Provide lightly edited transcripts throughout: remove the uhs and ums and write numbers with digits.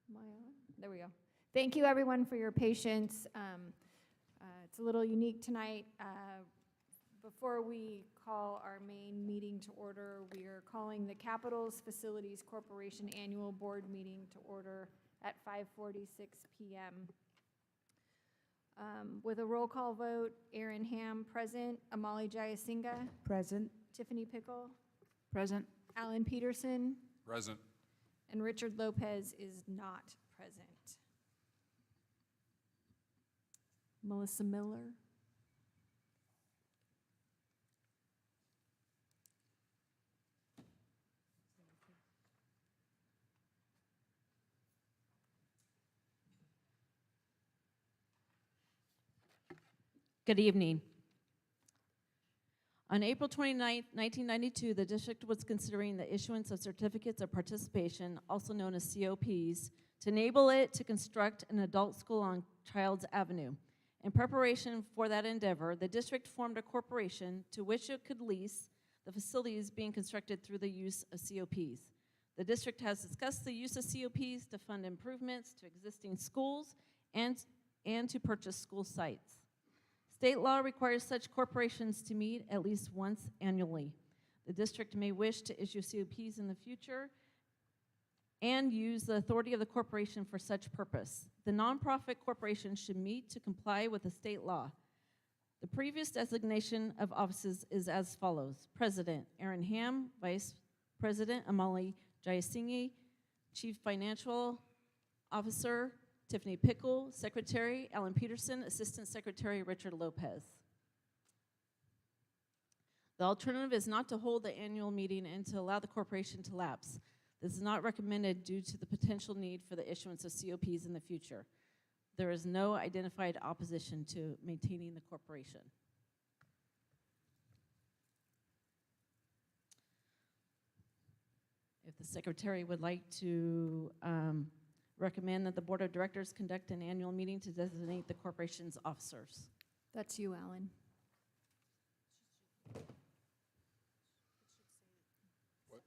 Am I on? There we go. Thank you, everyone, for your patience. It's a little unique tonight. Before we call our main meeting to order, we are calling the Capitals Facilities Corporation Annual Board Meeting to order at 5:46 p.m. With a roll call vote, Aaron Ham, present. Amali Jayasinga. Present. Tiffany Pickle. Present. Alan Peterson. Present. And Richard Lopez is not present. Melissa Miller. Good evening. On April 29, 1992, the district was considering the issuance of certificates of participation, also known as COPs, to enable it to construct an adult school on Childs Avenue. In preparation for that endeavor, the district formed a corporation to which it could lease the facilities being constructed through the use of COPs. The district has discussed the use of COPs to fund improvements to existing schools and to purchase school sites. State law requires such corporations to meet at least once annually. The district may wish to issue COPs in the future and use the authority of the corporation for such purpose. The nonprofit corporation should meet to comply with the state law. The previous designation of offices is as follows: President Aaron Ham, Vice President Amali Jayasingi, Chief Financial Officer Tiffany Pickle, Secretary Alan Peterson, Assistant Secretary Richard Lopez. The alternative is not to hold the annual meeting and to allow the corporation to lapse. This is not recommended due to the potential need for the issuance of COPs in the future. There is no identified opposition to maintaining the corporation. If the Secretary would like to recommend that the Board of Directors conduct an annual meeting to designate the corporation's officers. That's you, Alan. What?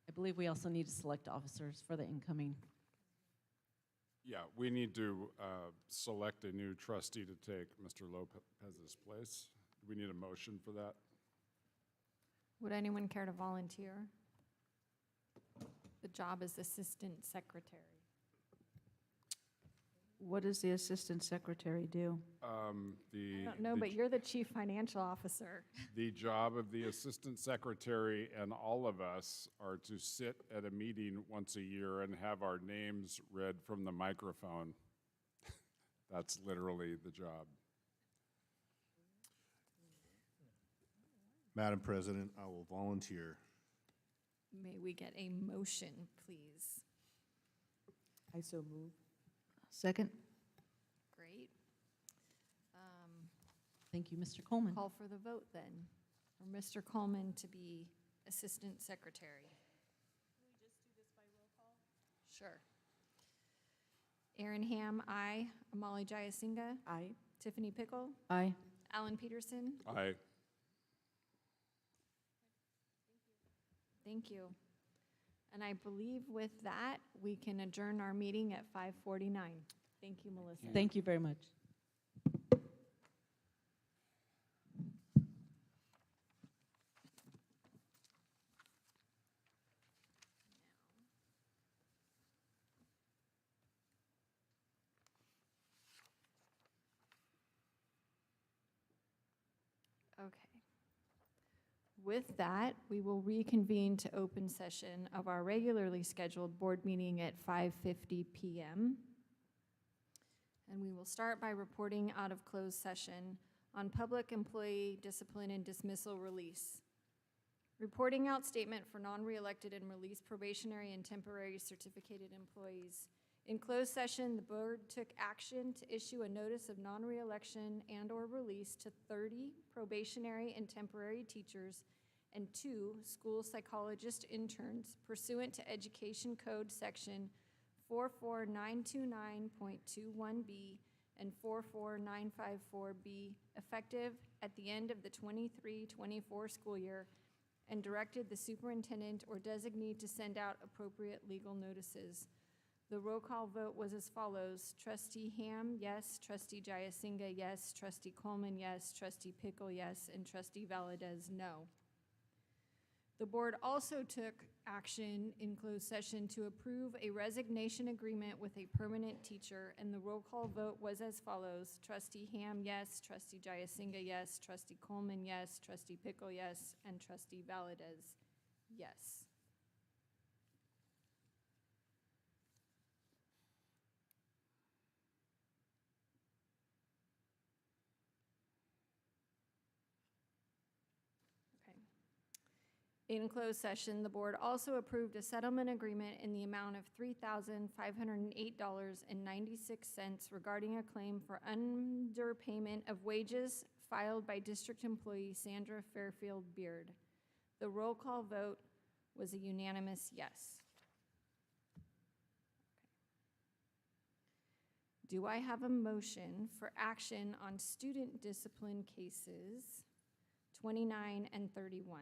I believe we also need to select officers for the incoming. Yeah, we need to select a new trustee to take Mr. Lopez's place. Do we need a motion for that? Would anyone care to volunteer? The job is Assistant Secretary. What does the assistant secretary do? I don't know, but you're the Chief Financial Officer. The job of the assistant secretary and all of us are to sit at a meeting once a year and have our names read from the microphone. That's literally the job. Madam President, I will volunteer. May we get a motion, please? I so move. Second. Great. Thank you, Mr. Coleman. Call for the vote then, for Mr. Coleman to be Assistant Secretary. Can we just do this by roll call? Sure. Aaron Ham, aye. Amali Jayasinga. Aye. Tiffany Pickle. Aye. Alan Peterson. Aye. Thank you. And I believe with that, we can adjourn our meeting at 5:49. Thank you, Melissa. Thank you very much. Okay. With that, we will reconvene to open session of our regularly scheduled board meeting at 5:50 p.m. And we will start by reporting out of closed session on public employee discipline and dismissal release. Reporting out statement for non-reelected and released probationary and temporary certificated employees. In closed session, the board took action to issue a notice of non-reelection and/or release to 30 probationary and temporary teachers and 2 school psychologist interns pursuant to Education Code Section 44929.21B and 44954B, effective at the end of the 23-24 school year and directed the superintendent or designee to send out appropriate legal notices. The roll call vote was as follows. Trustee Ham, yes. Trustee Jayasinga, yes. Trustee Coleman, yes. Trustee Pickle, yes. And Trustee Valadez, no. The board also took action in closed session to approve a resignation agreement with a permanent teacher, and the roll call vote was as follows. Trustee Ham, yes. Trustee Jayasinga, yes. Trustee Coleman, yes. Trustee Pickle, yes. And Trustee Valadez, yes. In closed session, the board also approved a settlement agreement in the amount of $3,508.96 regarding a claim for underpayment of wages filed by district employee Sandra Fairfield Beard. The roll call vote was a unanimous yes. Do I have a motion for action on student discipline cases 29 and 31?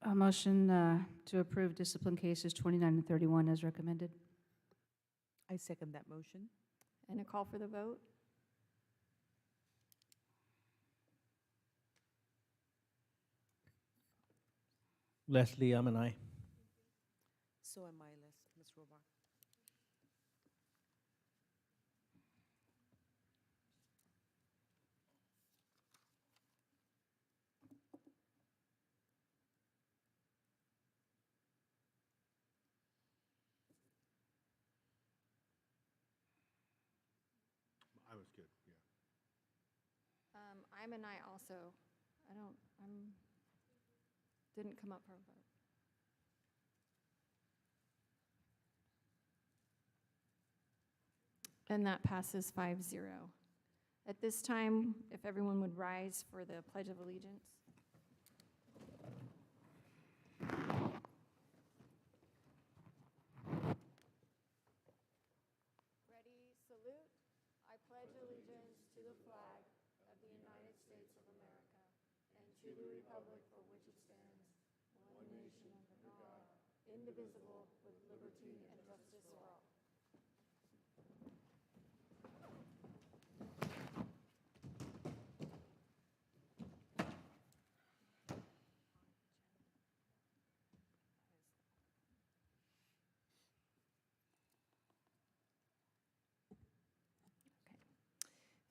A motion to approve discipline cases 29 and 31 as recommended. I second that motion. And a call for the vote? Leslie, I'm an aye. So am I, Ms. Robach. I was good, yeah. I'm an aye also. Didn't come up for a vote. And that passes 5-0. At this time, if everyone would rise for the Pledge of Allegiance. Ready, salute. I pledge allegiance to the flag of the United States of America and to the republic for which it stands, one nation under God, indivisible, with liberty and justice for all.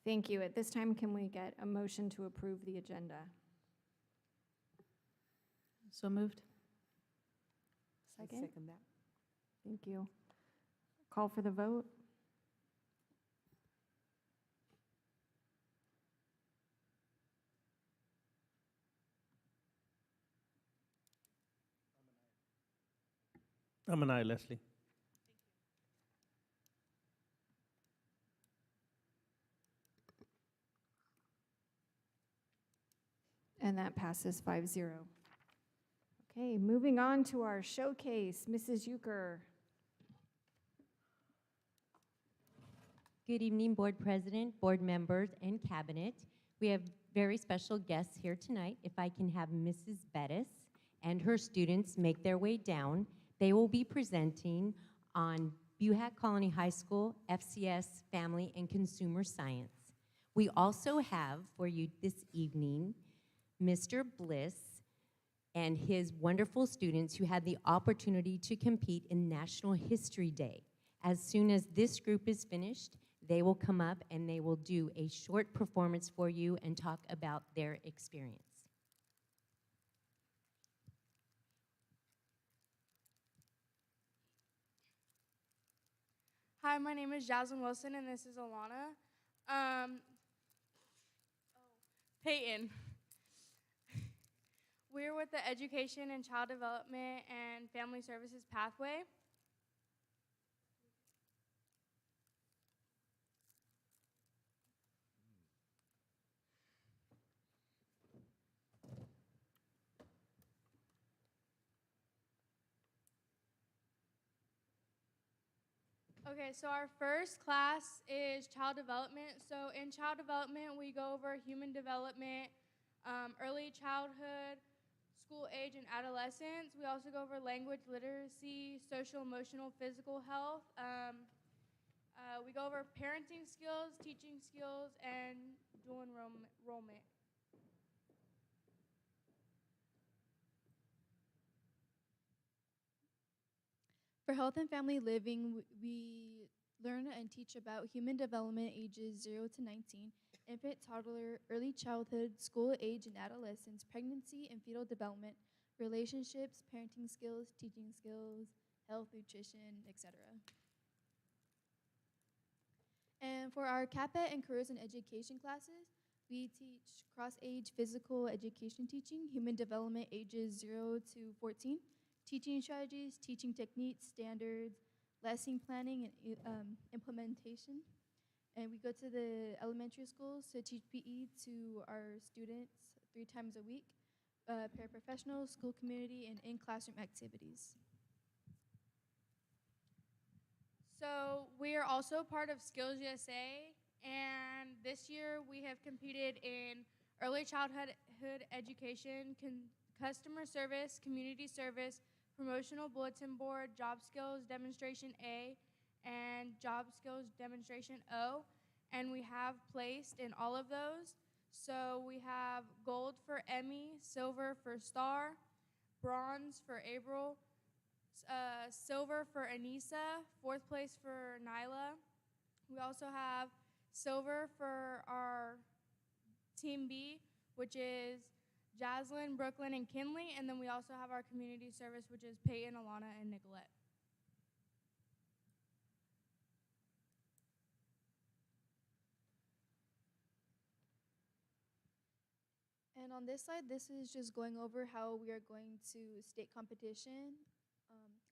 Thank you. At this time, can we get a motion to approve the agenda? So moved. I Second? second that. Thank you. Call for the vote? I'm an aye, Leslie. And that passes 5-0. Okay, moving on to our showcase. Mrs. Euchre. Good evening, Board President, board members, and Cabinet. We have very special guests here tonight. If I can have Mrs. Bettis and her students make their way down, they will be presenting on Buhat Colony High School, FCS, Family, and Consumer Science. We also have for you this evening Mr. Bliss and his wonderful students who had the opportunity to compete in National History Day. As soon as this group is finished, they will come up and they will do a short performance for you and talk about their experience. Hi, my name is Jasmine Wilson, and this is Alana. Peyton. We're with the Education and Child Development and Family Services Pathway. Okay, so our first class is child development. So in child development, we go over human development, early childhood, school age, and adolescence. We also go over language literacy, social, emotional, physical health. We go over parenting skills, teaching skills, and dual enrollment. For health and family living, we learn and teach about human development ages 0 to 19, infant, toddler, early childhood, school age and adolescence, pregnancy and fetal development, relationships, parenting skills, teaching skills, health, nutrition, etc. And for our CAPET and careers and education classes, we teach cross-age physical education teaching, human development ages 0 to 14, teaching strategies, teaching techniques, standards, lesson planning, and implementation. And we go to the elementary schools to teach PE to our students 3 times a week, paraprofessionals, school community, and in-classroom activities. So we are also part of Skills USA, and this year we have competed in early childhood education, customer service, community service, promotional bulletin board, job skills demonstration A, and job skills demonstration O, and we have placed in all of those. So we have gold for Emmy, silver for Star, bronze for April, silver for Anissa, 4th place for Nyla. We also have silver for our Team B, which is Jaslyn, Brooklyn, and Kinley. And then we also have our community service, which is Peyton, Alana, and Nicolette. And on this side, this is just going over how we are going to state competition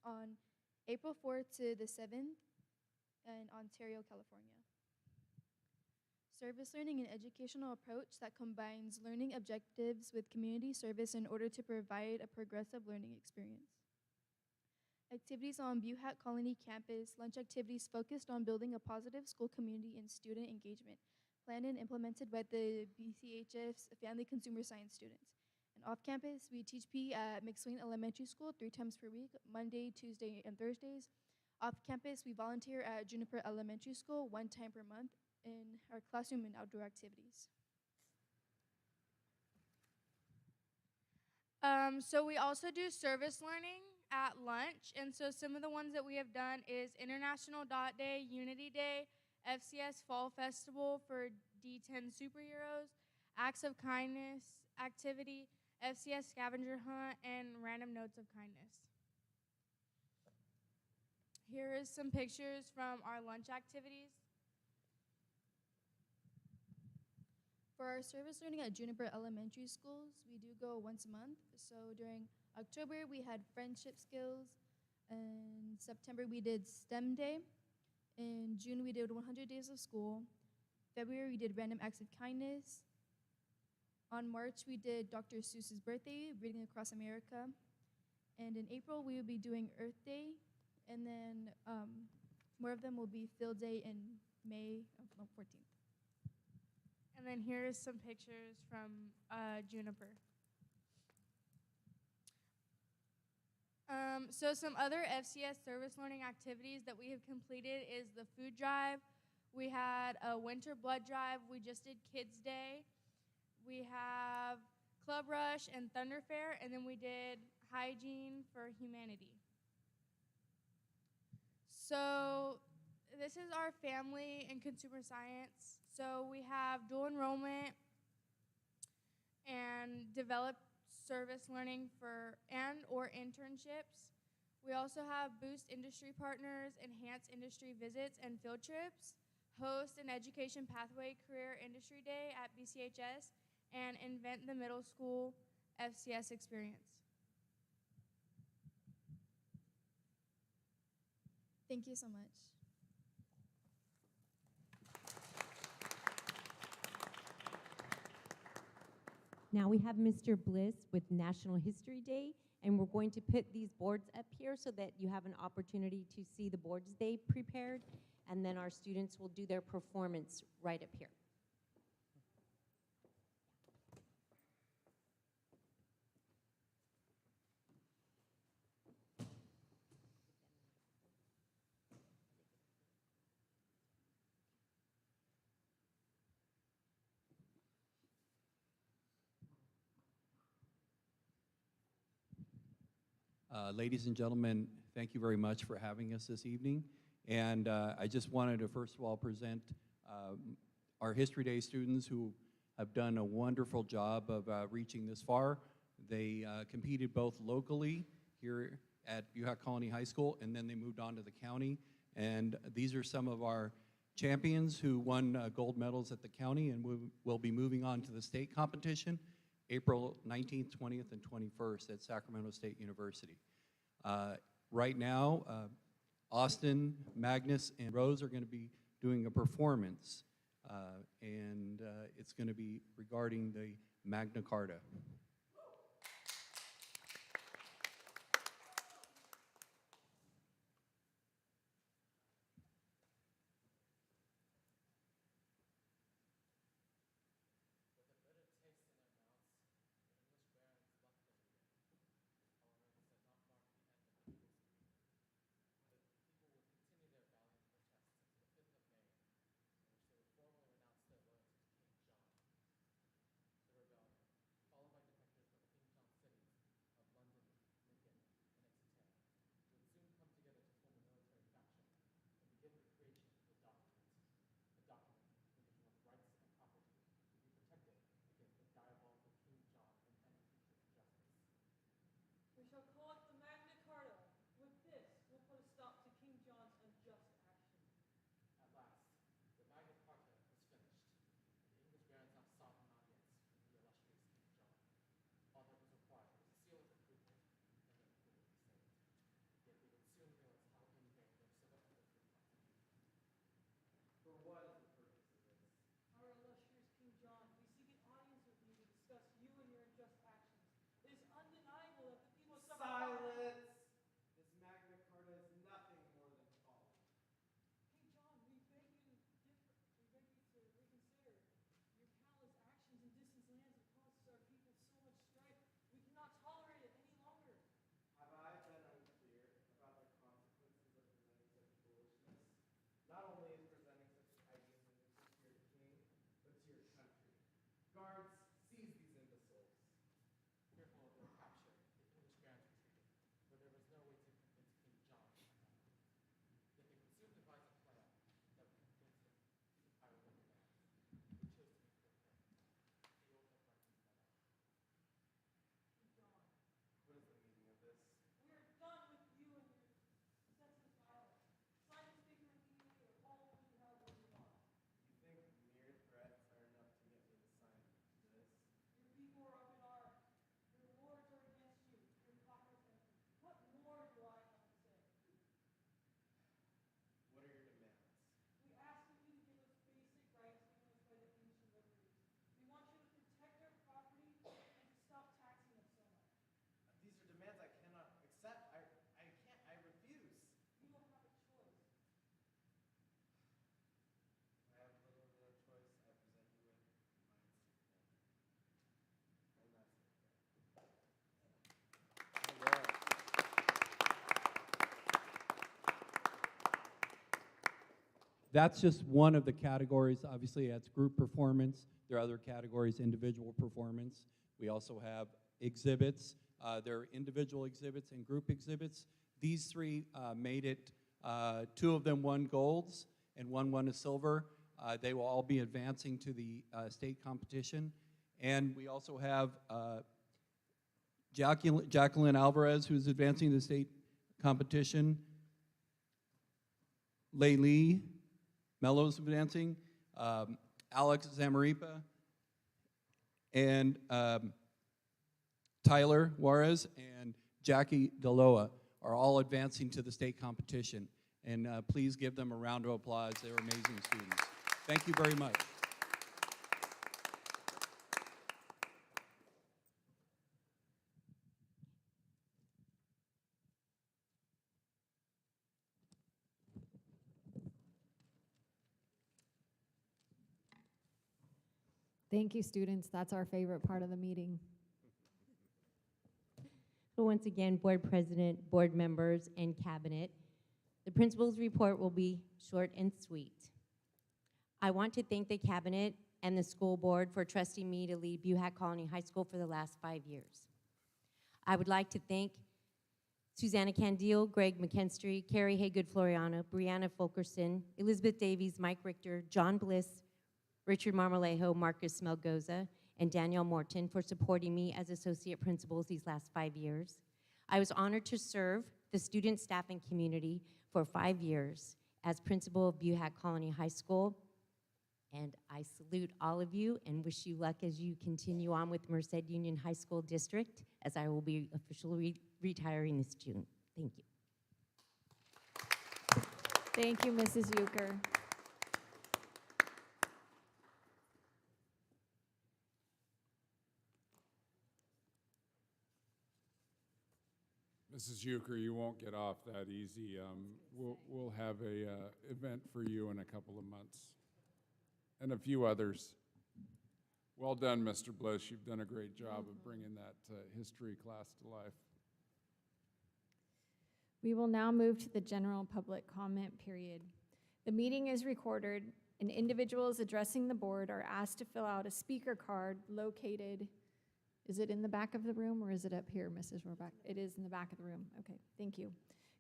on April 4th to the 7th in Ontario, California. Service learning, an educational approach that combines learning objectives with community service in order to provide a progressive learning experience. Activities on MUHSD Colony campus, lunch activities focused on building a positive school community and student engagement, planned and implemented by the BCHF's Family Consumer Science students. And off campus, we teach PE at McSwain Elementary School 3 times per week, Monday, Tuesday, and Thursdays. Off campus, we volunteer at Juniper Elementary School 1 time per month in our classroom and outdoor activities. So we also do service learning at lunch, and so some of the ones that we have done is International Dot Day, Unity Day, FCS Fall Festival for D10 superheroes, Acts of Kindness activity, FCS Scavenger Hunt, and Random Notes of Kindness. Here is some pictures from our lunch activities. For our service learning at Juniper Elementary Schools, we do go once a month. So during October, we had friendship skills. In September, we did STEM Day. In June, we did 100 days of school. February, we did random acts of kindness. On March, we did Dr. Seuss's birthday, Reading Across America. And in April, we will be doing Earth Day. And then more of them will be Field Day in May 14th. And then here is some pictures from Juniper. So some other FCS service learning activities that we have completed is the food drive. We had a winter blood drive. We just did Kids Day. We have Club Rush and Thunder Fair, and then we did Hygiene for Humanity. So this is our family and consumer science. So we have dual enrollment and developed service learning for or internships. We also have boost industry partners, enhance industry visits and field trips, host an education pathway career industry day at BCHS, and invent the middle school FCS experience. Thank you so much. Now we have Mr. Bliss with National History Day, and we're going to put these boards up here so that you have an opportunity to see the boards they prepared, and then our students will do their performance right up here. Ladies and gentlemen, thank you very much for having us this evening. And I just wanted to first of all present our History Day students who have done a wonderful job of reaching this far. They competed both locally here at MUHSD Colony High School, and then they moved on to the county. And these are some of our champions who won gold medals at the county and will be moving on to the state competition April 19th, 20th, and 21st at Sacramento State University. Right now, Austin, Magnus, and Rose are going to be doing a performance, and it's going to be regarding the Magna Carta. We shall collect the Magna Carta. With this, we'll put a stop to King John's unjust action. At last, the Magna Carta was finished, and the English barons have sought an audience with the illustrious King John. All that was required was a seal of approval, and the people would be saved. Yet they would soon realize how in vain their civil efforts were constituted. For what is the purpose of this? Our illustrious King John, we seek an audience with you to discuss you and your unjust actions. It is undeniable that the people suffer. Silence! This Magna Carta is nothing more than folly. King John, we beg you to reconsider. Your countless actions in distant lands have caused our people so much strife. We cannot tolerate it any longer. Have I been unclear about the consequences of presenting such foolishness? Not only is presenting such tidings to your king, but to your country. Guards, seize these imbeciles. Fearful of their capture, the English barons retreated, for there was no way to convince King John of that. Yet they would soon devise a plan that would convince him to comply with their demands. They chose to make their plan. The oath of rights is met out. King John, What is the meaning of this? we are done with you and your senseless violence. Sign this paper immediately, or all will be held where you want. You think mere threats are enough to get me to sign this? Your people are up in arms. Your lords are against you. Your coffers empty. What more do I have to say? What are your demands? We ask of you to give us basic rights given us by the ancient liberties. We want you to protect our property and to stop taxing us so much. These are demands I cannot accept. I refuse. You will have a choice. I have little or no choice. I present you with my insignia. And that's it. That's just one of the categories. Obviously, that's group performance. There are other categories, individual performance. We also have exhibits. There are individual exhibits and group exhibits. These three made it. Two of them won golds, and one won a silver. They will all be advancing to the state competition. And we also have Jacqueline Alvarez, who's advancing to the state competition. Laylee Mello's advancing. Alex Zamaripa and Tyler Juarez and Jackie Deloa are all advancing to the state competition. And please give them a round of applause. They're amazing students. Thank you very much. Thank you, students. That's our favorite part of the meeting. So once again, board president, board members, and cabinet, the principal's report will be short and sweet. I want to thank the cabinet and the school board for trusting me to lead MUHSD Colony High School for the last 5 years. I would like to thank Susanna Candile, Greg McKinstry, Carrie Haygood-Floriano, Brianna Fulkerson, Elizabeth Davies, Mike Richter, John Bliss, Richard Marmolejo, Marcus Melgoza, and Danielle Morton for supporting me as associate principals these last 5 years. I was honored to serve the student, staff, and community for 5 years as principal of Buhat Colony High School. And I salute all of you and wish you luck as you continue on with Merced Union High School District, as I will be officially retiring this June. Thank you. Thank you, Mrs. Euchre. Mrs. Euchre, you won't get off that easy. We'll have a event for you in a couple of months, and a few others. Well done, Mr. Bliss. You've done a great job of bringing that history class to life. We will now move to the general public comment period. The meeting is recorded, and individuals addressing the board are asked to fill out a speaker card located. Is it in the back of the room or is it up here, Mrs. Rohrbach? It is in the back of the room. Okay, thank you.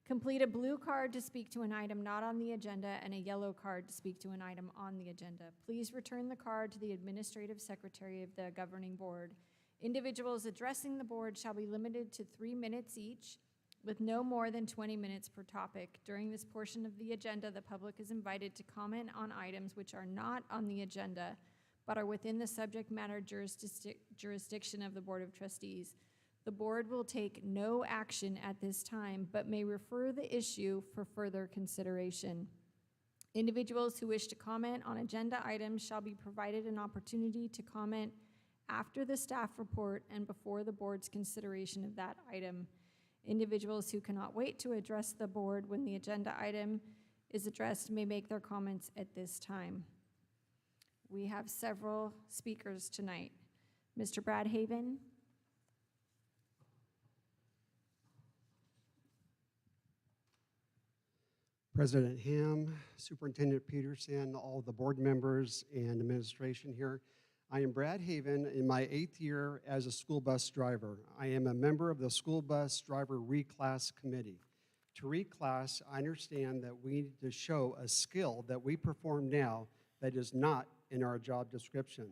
Complete a blue card to speak to an item not on the agenda and a yellow card to speak to an item on the agenda. Please return the card to the administrative secretary of the governing board. Individuals addressing the board shall be limited to 3 minutes each, with no more than 20 minutes per topic. During this portion of the agenda, the public is invited to comment on items which are not on the agenda, but are within the subject matter jurisdiction of the Board of Trustees. The board will take no action at this time, but may refer the issue for further consideration. Individuals who wish to comment on agenda items shall be provided an opportunity to comment after the staff report and before the board's consideration of that item. Individuals who cannot wait to address the board when the agenda item is addressed may make their comments at this time. We have several speakers tonight. Mr. Brad Haven. President Ham, Superintendent Peterson, all the board members and administration here. I am Brad Haven in my 8th year as a school bus driver. I am a member of the School Bus Driver Reclass Committee. To reclass, I understand that we need to show a skill that we perform now that is not in our job description.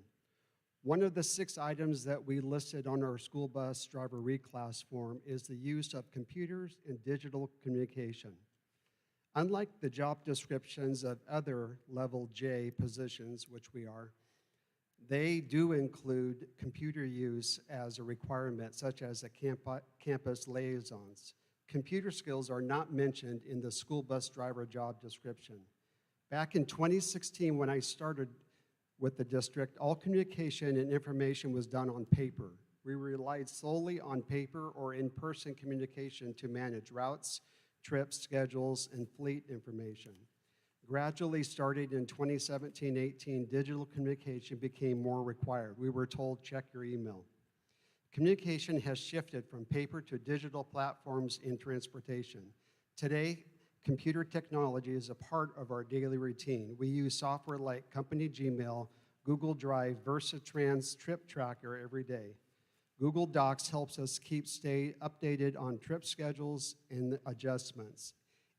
One of the 6 items that we listed on our school bus driver reclass form is the use of computers and digital communication. Unlike the job descriptions of other level J positions, which we are, they do include computer use as a requirement, such as the campus liaisons. Computer skills are not mentioned in the school bus driver job description. Back in 2016, when I started with the district, all communication and information was done on paper. We relied solely on paper or in-person communication to manage routes, trips, schedules, and fleet information. Gradually, starting in 2017-18, digital communication became more required. We were told, check your email. Communication has shifted from paper to digital platforms in transportation. Today, computer technology is a part of our daily routine. We use software like company Gmail, Google Drive, VersaTrans, Trip Tracker every day. Google Docs helps us stay updated on trip schedules and adjustments.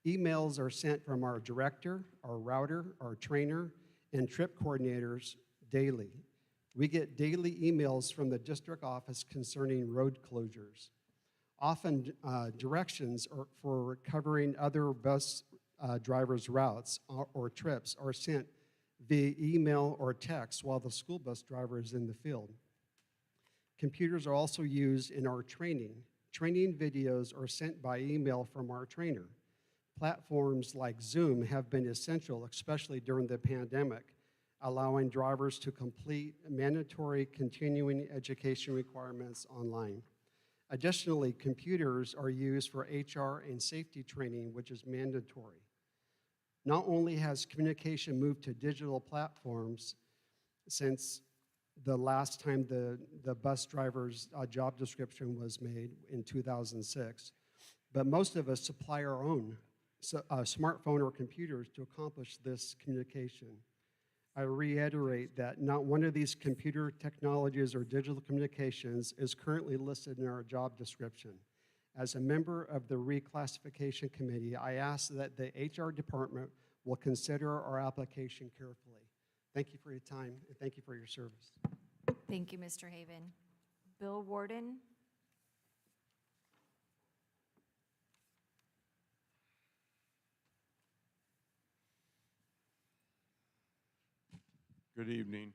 Emails are sent from our director, our router, our trainer, and trip coordinators daily. We get daily emails from the district office concerning road closures. Often directions for covering other bus drivers' routes or trips are sent via email or text while the school bus driver is in the field. Computers are also used in our training. Training videos are sent by email from our trainer. Platforms like Zoom have been essential, especially during the pandemic, allowing drivers to complete mandatory continuing education requirements online. Additionally, computers are used for HR and safety training, which is mandatory. Not only has communication moved to digital platforms since the last time the bus driver's job description was made in 2006, but most of us supply our own smartphone or computers to accomplish this communication. I reiterate that not one of these computer technologies or digital communications is currently listed in our job description. As a member of the reclassification committee, I ask that the HR department will consider our application carefully. Thank you for your time, and thank you for your service. Thank you, Mr. Haven. Bill Warden? Good evening.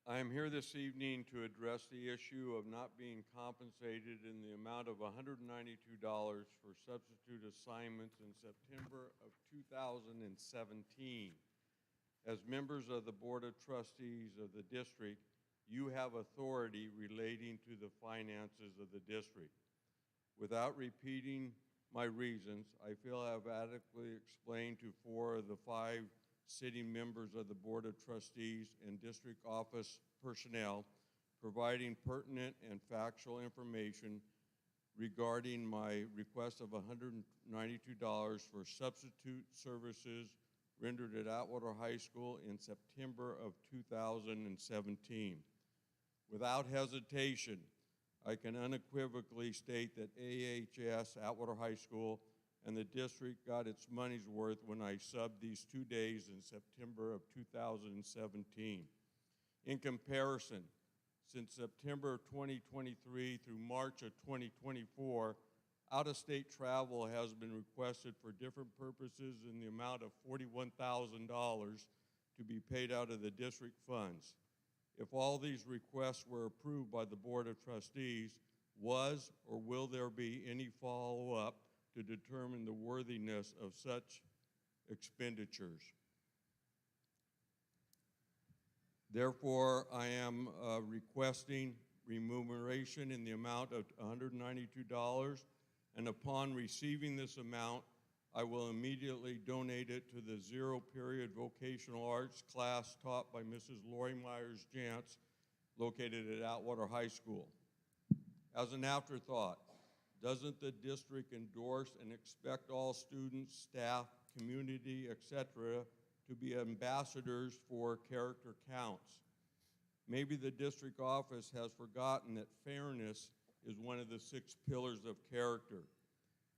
I am here this evening to address the issue of not being compensated in the amount of $192 for substitute assignments in September of 2017. As members of the Board of Trustees of the district, you have authority relating to the finances of the district. Without repeating my reasons, I feel I have adequately explained to 4 of the 5 sitting members of the Board of Trustees and district office personnel, providing pertinent and factual information regarding my request of $192 for substitute services rendered at Atwater High School in September of 2017. Without hesitation, I can unequivocally state that AHS, Atwater High School, and the district got its money's worth when I subbed these 2 days in September of 2017. In comparison, since September of 2023 through March of 2024, out-of-state travel has been requested for different purposes in the amount of $41,000 to be paid out of the district funds. If all these requests were approved by the Board of Trustees, was or will there be any follow-up to determine the worthiness of such expenditures? Therefore, I am requesting remuneration in the amount of $192, and upon receiving this amount, I will immediately donate it to the zero-period vocational arts class taught by Mrs. Lori Myers-Jantz, located at Atwater High School. As an afterthought, doesn't the district endorse and expect all students, staff, community, etc., to be ambassadors for character counts? Maybe the district office has forgotten that fairness is one of the 6 pillars of character.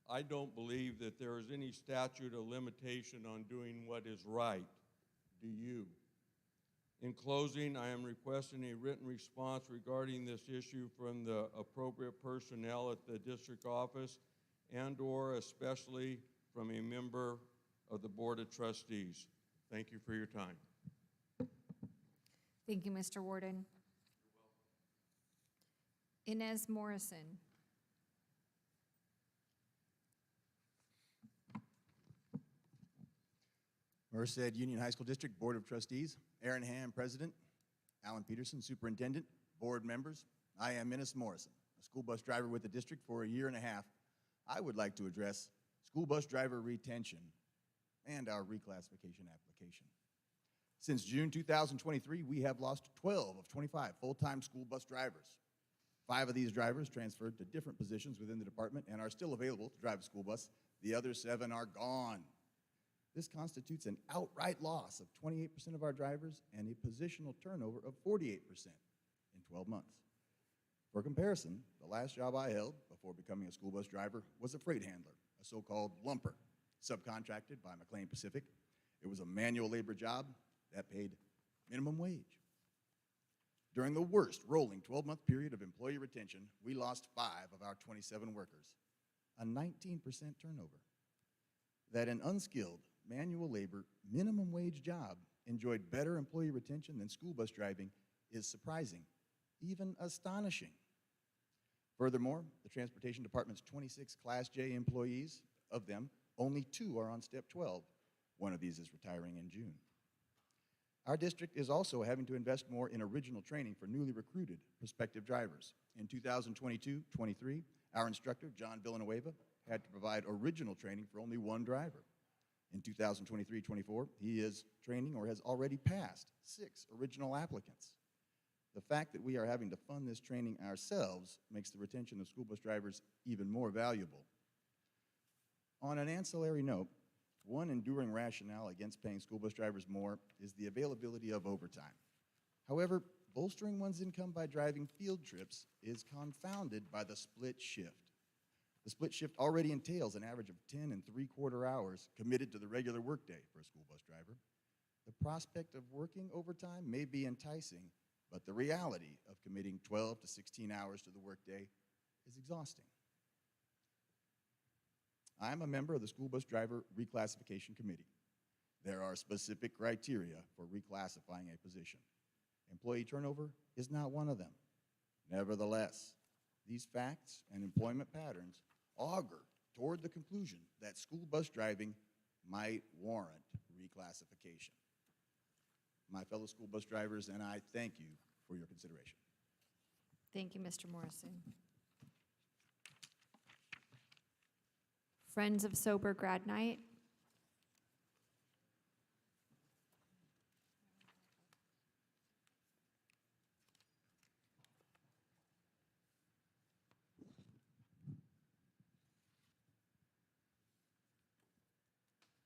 I don't believe that there is any statute of limitation on doing what is right. Do you? In closing, I am requesting a written response regarding this issue from the appropriate personnel at the district office and/or especially from a member of the Board of Trustees. Thank you for your time. Thank you, Mr. Warden. Inez Morrison. MUHSD Union High School District Board of Trustees, Aaron Ham, President, Alan Peterson, Superintendent, board members. I am Inez Morrison, a school bus driver with the district for a year and a half. I would like to address school bus driver retention and our reclassification application. Since June 2023, we have lost 12 of 25 full-time school bus drivers. 5 of these drivers transferred to different positions within the department and are still available to drive a school bus. The other 7 are gone. This constitutes an outright loss of 28% of our drivers and a positional turnover of 48% in 12 months. For comparison, the last job I held before becoming a school bus driver was a freight handler, a so-called lumper, subcontracted by McLean Pacific. It was a manual labor job that paid minimum wage. During the worst rolling 12-month period of employee retention, we lost 5 of our 27 workers, a 19% turnover. That an unskilled manual labor minimum wage job enjoyed better employee retention than school bus driving is surprising, even astonishing. Furthermore, the Transportation Department's 26 Class J employees, of them, only 2 are on Step 12. One of these is retiring in June. Our district is also having to invest more in original training for newly recruited prospective drivers. In 2022-23, our instructor, John Villanueva, had to provide original training for only 1 driver. In 2023-24, he is training or has already passed 6 original applicants. The fact that we are having to fund this training ourselves makes the retention of school bus drivers even more valuable. On an ancillary note, one enduring rationale against paying school bus drivers more is the availability of overtime. However, bolstering one's income by driving field trips is confounded by the split shift. The split shift already entails an average of 10 and 3/4 hours committed to the regular workday for a school bus driver. The prospect of working overtime may be enticing, but the reality of committing 12 to 16 hours to the workday is exhausting. I'm a member of the School Bus Driver Reclassification Committee. There are specific criteria for reclassifying a position. Employee turnover is not one of them. Nevertheless, these facts and employment patterns augur toward the conclusion that school bus driving might warrant reclassification. My fellow school bus drivers and I thank you for your consideration. Thank you, Mr. Morrison. Friends of Sober Grad Night.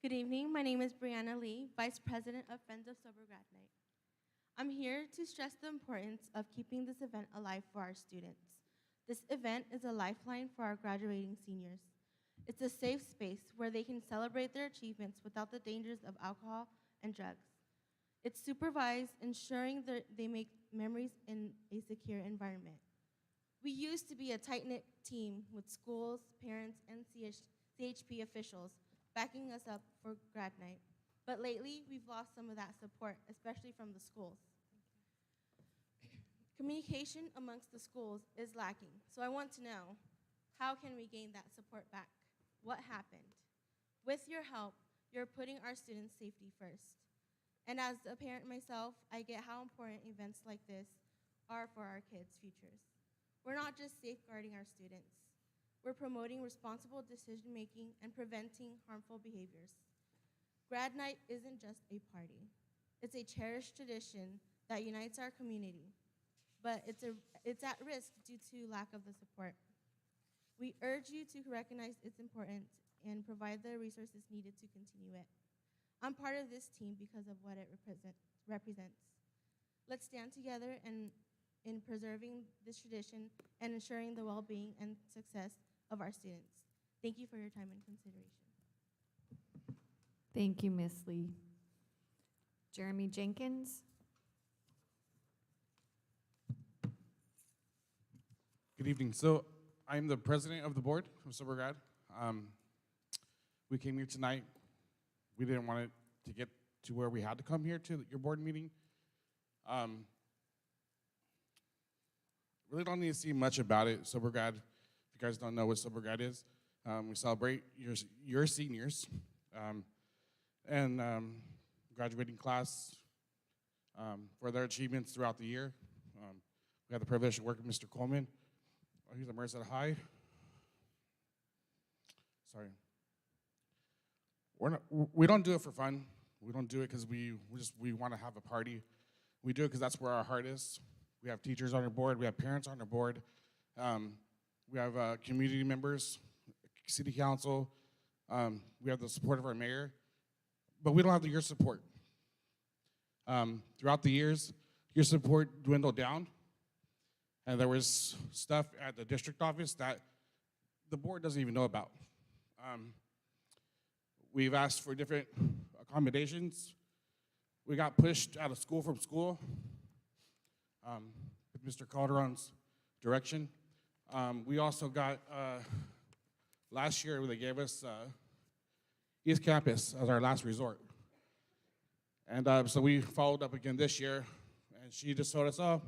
Good evening. My name is Brianna Lee, Vice President of Friends of Sober Grad Night. I'm here to stress the importance of keeping this event alive for our students. This event is a lifeline for our graduating seniors. It's a safe space where they can celebrate their achievements without the dangers of alcohol and drugs. It's supervised, ensuring that they make memories in a secure environment. We used to be a tight-knit team with schools, parents, and CHP officials backing us up for grad night. But lately, we've lost some of that support, especially from the schools. Communication amongst the schools is lacking, so I want to know, how can we gain that support back? What happened? With your help, you're putting our students' safety first. And as a parent myself, I get how important events like this are for our kids' futures. We're not just safeguarding our students. We're promoting responsible decision-making and preventing harmful behaviors. Grad night isn't just a party. It's a cherished tradition that unites our community, but it's at risk due to lack of the support. We urge you to recognize its importance and provide the resources needed to continue it. I'm part of this team because of what it represents. Let's stand together in preserving this tradition and ensuring the well-being and success of our students. Thank you for your time and consideration. Thank you, Ms. Lee. Jeremy Jenkins. Good evening. So I'm the president of the board of Sober Grad. We came here tonight. We didn't want it to get to where we had to come here to your board meeting. Really don't need to see much about it. Sober Grad, if you guys don't know what Sober Grad is, we celebrate your seniors and graduating class for their achievements throughout the year. We had the privilege to work with Mr. Coleman. Oh, he's a Merced High. Sorry. We don't do it for fun. We don't do it because we want to have a party. We do it because that's where our heart is. We have teachers on our board. We have parents on our board. We have community members, city council. We have the support of our mayor. But we don't have your support. Throughout the years, your support dwindled down. And there was stuff at the district office that the board doesn't even know about. We've asked for different accommodations. We got pushed out of school from school with Mr. Calderon's direction. We also got, last year they gave us East Campus as our last resort. And so we followed up again this year, and she just told us, oh,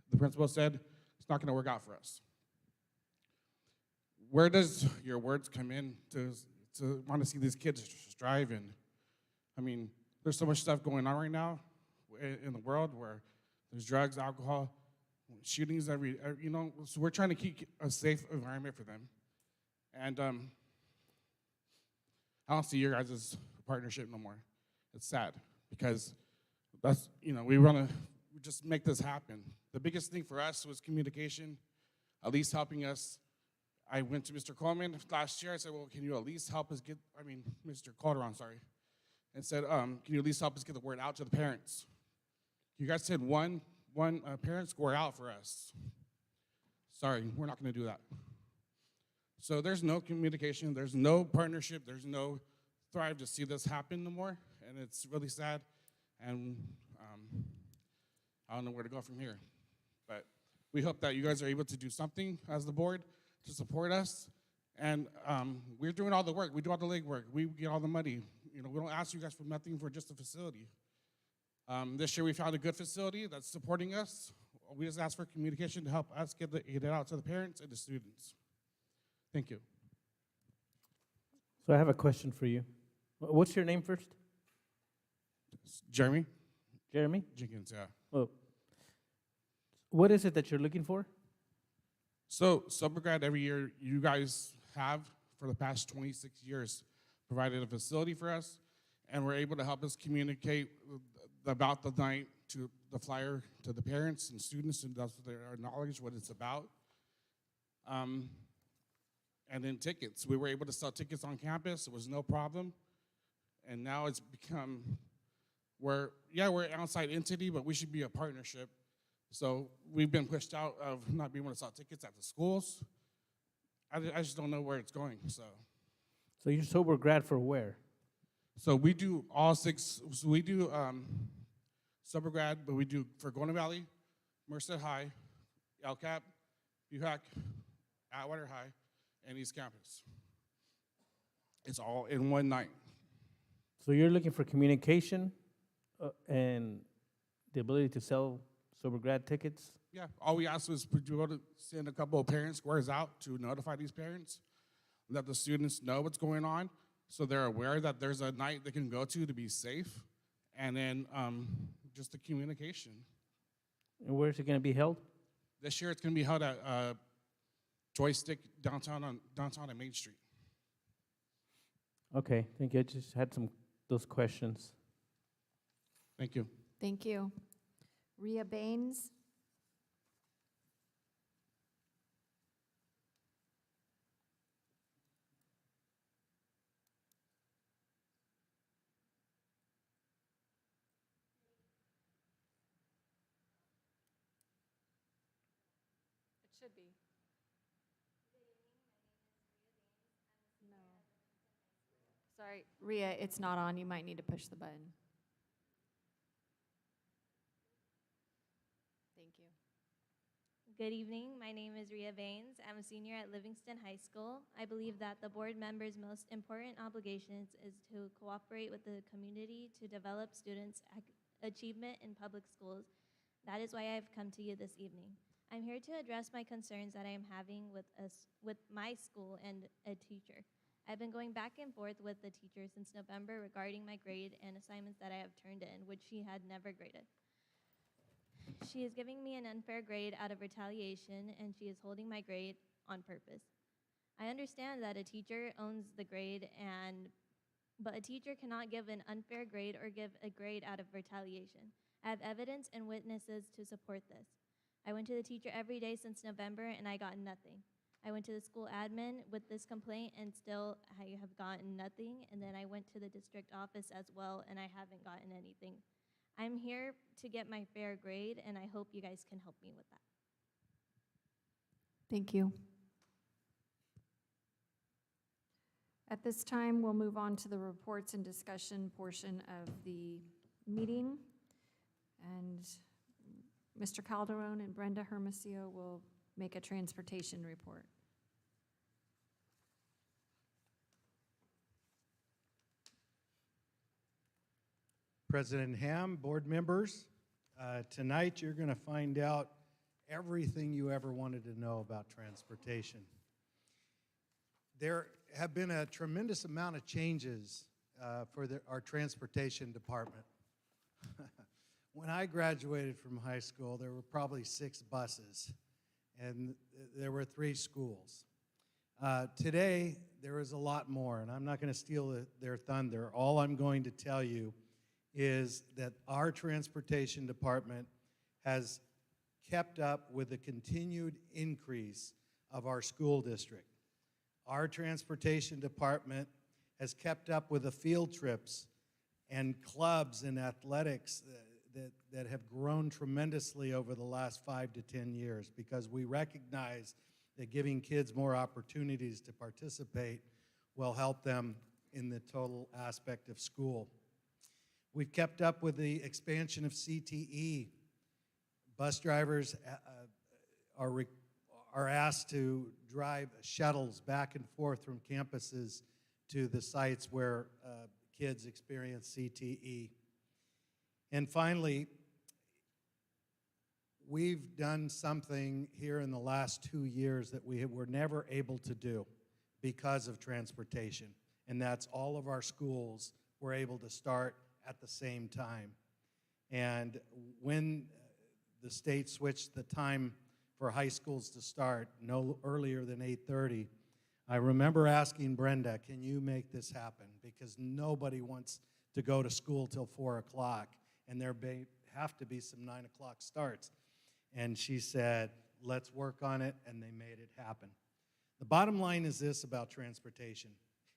the principal said, it's not going to work out for us. Where does your words come in to want to see these kids strive? And I mean, there's so much stuff going on right now in the world where there's drugs, alcohol, shootings so we're trying to keep a safe environment for them. And I don't see your guys' partnership no more. It's sad because that's, we want to just make this happen. The biggest thing for us was communication, at least helping us. I went to Mr. Coleman last year. I said, well, can you at least help us Mr. Calderon, sorry, and said, can you at least help us get the word out to the parents? You guys said one parent score out for us. Sorry, we're not going to do that. So there's no communication, there's no partnership, there's no thrive to see this happen no more, and it's really sad, and I don't know where to go from here. But we hope that you guys are able to do something as the board to support us, and we're doing all the work, we do all the legwork, we get all the money. You know, we don't ask you guys for nothing for just a facility. This year we found a good facility that's supporting us. We just ask for communication to help us get it out to the parents and the students. Thank you. So I have a question for you. What's your name first? Jeremy? Jeremy? Jenkins, yeah. Oh. What is it that you're looking for? So Supergrad every year you guys have for the past 26 years provided a facility for us, and were able to help us communicate about the night to the flyer to the parents and students, and that's their knowledge what it's about. And then tickets. We were able to sell tickets on campus. It was no problem. And now it's become, we're an outside entity, but we should be a partnership. So we've been pushed out of not being able to sell tickets at the schools. I just don't know where it's going, so. So you're sober grad for where? So we do all six, so we do sober grad, but we do for Golden Valley, Merced High, LCAP, UHAC, Atwater High, and East Campus. It's all in one night. So you're looking for communication and the ability to sell sober grad tickets? Yeah, all we asked was to send a couple of parent squares out to notify these parents, let the students know what's going on, so they're aware that there's a night they can go to be safe, and then just the communication. And where is it going to be held? This year it's going to be held at Joystick downtown on Main Street. Okay, thank you. I just had those questions. Thank you. Thank you. Rhea Baines. It should be. No. Sorry, Rhea, it's not on. You might need to push the button. Thank you. Good evening. My name is Rhea Baines. I'm a senior at Livingston High School. I believe that the board members' most important obligations is to cooperate with the community to develop students' achievement in public schools. That is why I've come to you this evening. I'm here to address my concerns that I am having with my school and a teacher. I've been going back and forth with the teacher since November regarding my grade and assignments that I have turned in, which she had never graded. She is giving me an unfair grade out of retaliation, and she is holding my grade on purpose. I understand that a teacher owns the grade, but a teacher cannot give an unfair grade or give a grade out of retaliation. I have evidence and witnesses to support this. I went to the teacher every day since November, and I got nothing. I went to the school admin with this complaint, and still I have gotten nothing. And then I went to the district office as well, and I haven't gotten anything. I'm here to get my fair grade, and I hope you guys can help me with that. Thank you. At this time, we'll move on to the reports and discussion portion of the meeting. And Mr. Calderon and Brenda Hermosillo will make a transportation report. President Ham, board members, tonight you're going to find out everything you ever wanted to know about transportation. There have been a tremendous amount of changes for our transportation department. When I graduated from high school, there were probably 6 buses, and there were 3 schools. Today, there is a lot more, and I'm not going to steal their thunder. All I'm going to tell you is that our transportation department has kept up with the continued increase of our school district. Our transportation department has kept up with the field trips and clubs and athletics that have grown tremendously over the last 5 to 10 years, because we recognize that giving kids more opportunities to participate will help them in the total aspect of school. We've kept up with the expansion of CTE. Bus drivers are asked to drive shuttles back and forth from campuses to the sites where kids experience CTE. And finally, we've done something here in the last 2 years that we were never able to do because of transportation, and that's all of our schools were able to start at the same time. And when the state switched the time for high schools to start no earlier than 8:30, I remember asking Brenda, can you make this happen? Because nobody wants to go to school till 4 o'clock, and there have to be some 9 o'clock starts. And she said, let's work on it, and they made it happen. The bottom line is this about transportation.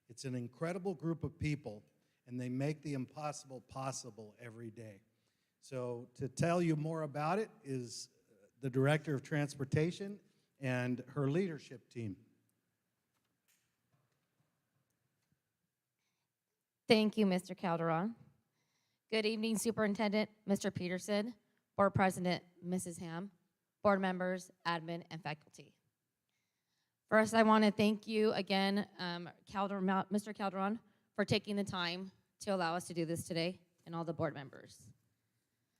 It's an incredible group of people, and they make the impossible possible every day. So to tell you more about it is the Director of Transportation and her leadership team. Thank you, Mr. Calderon. Good evening, Superintendent, Mr. Peterson, Board President, Mrs. Ham, board members, admin, and faculty. First, I want to thank you again, Mr. Calderon, for taking the time to allow us to do this today, and all the board members.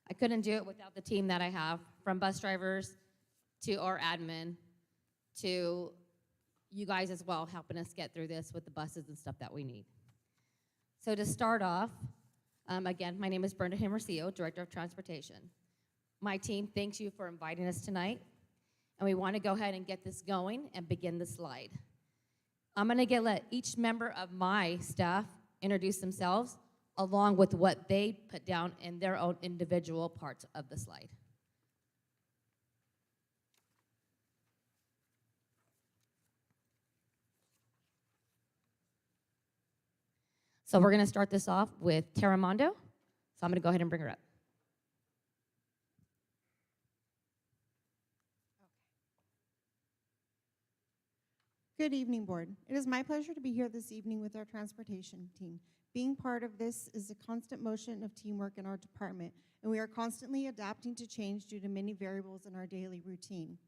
I couldn't do it without the team that I have, from bus drivers to our admin to you guys as well, helping us get through this with the buses and stuff that we need. So to start off, again, my name is Brenda Hermosillo, Director of Transportation. My team thanks you for inviting us tonight, and we want to go ahead and get this going and begin the slide. I'm going to let each member of my staff introduce themselves, along with what they put down in their own individual parts of the slide. So we're going to start this off with Tara Mondo. So I'm going to go ahead and bring her up. Good evening, Board. It is my pleasure to be here this evening with our transportation team. Being part of this is a constant motion of teamwork in our department, and we are constantly adapting to change due to many variables in our daily routine.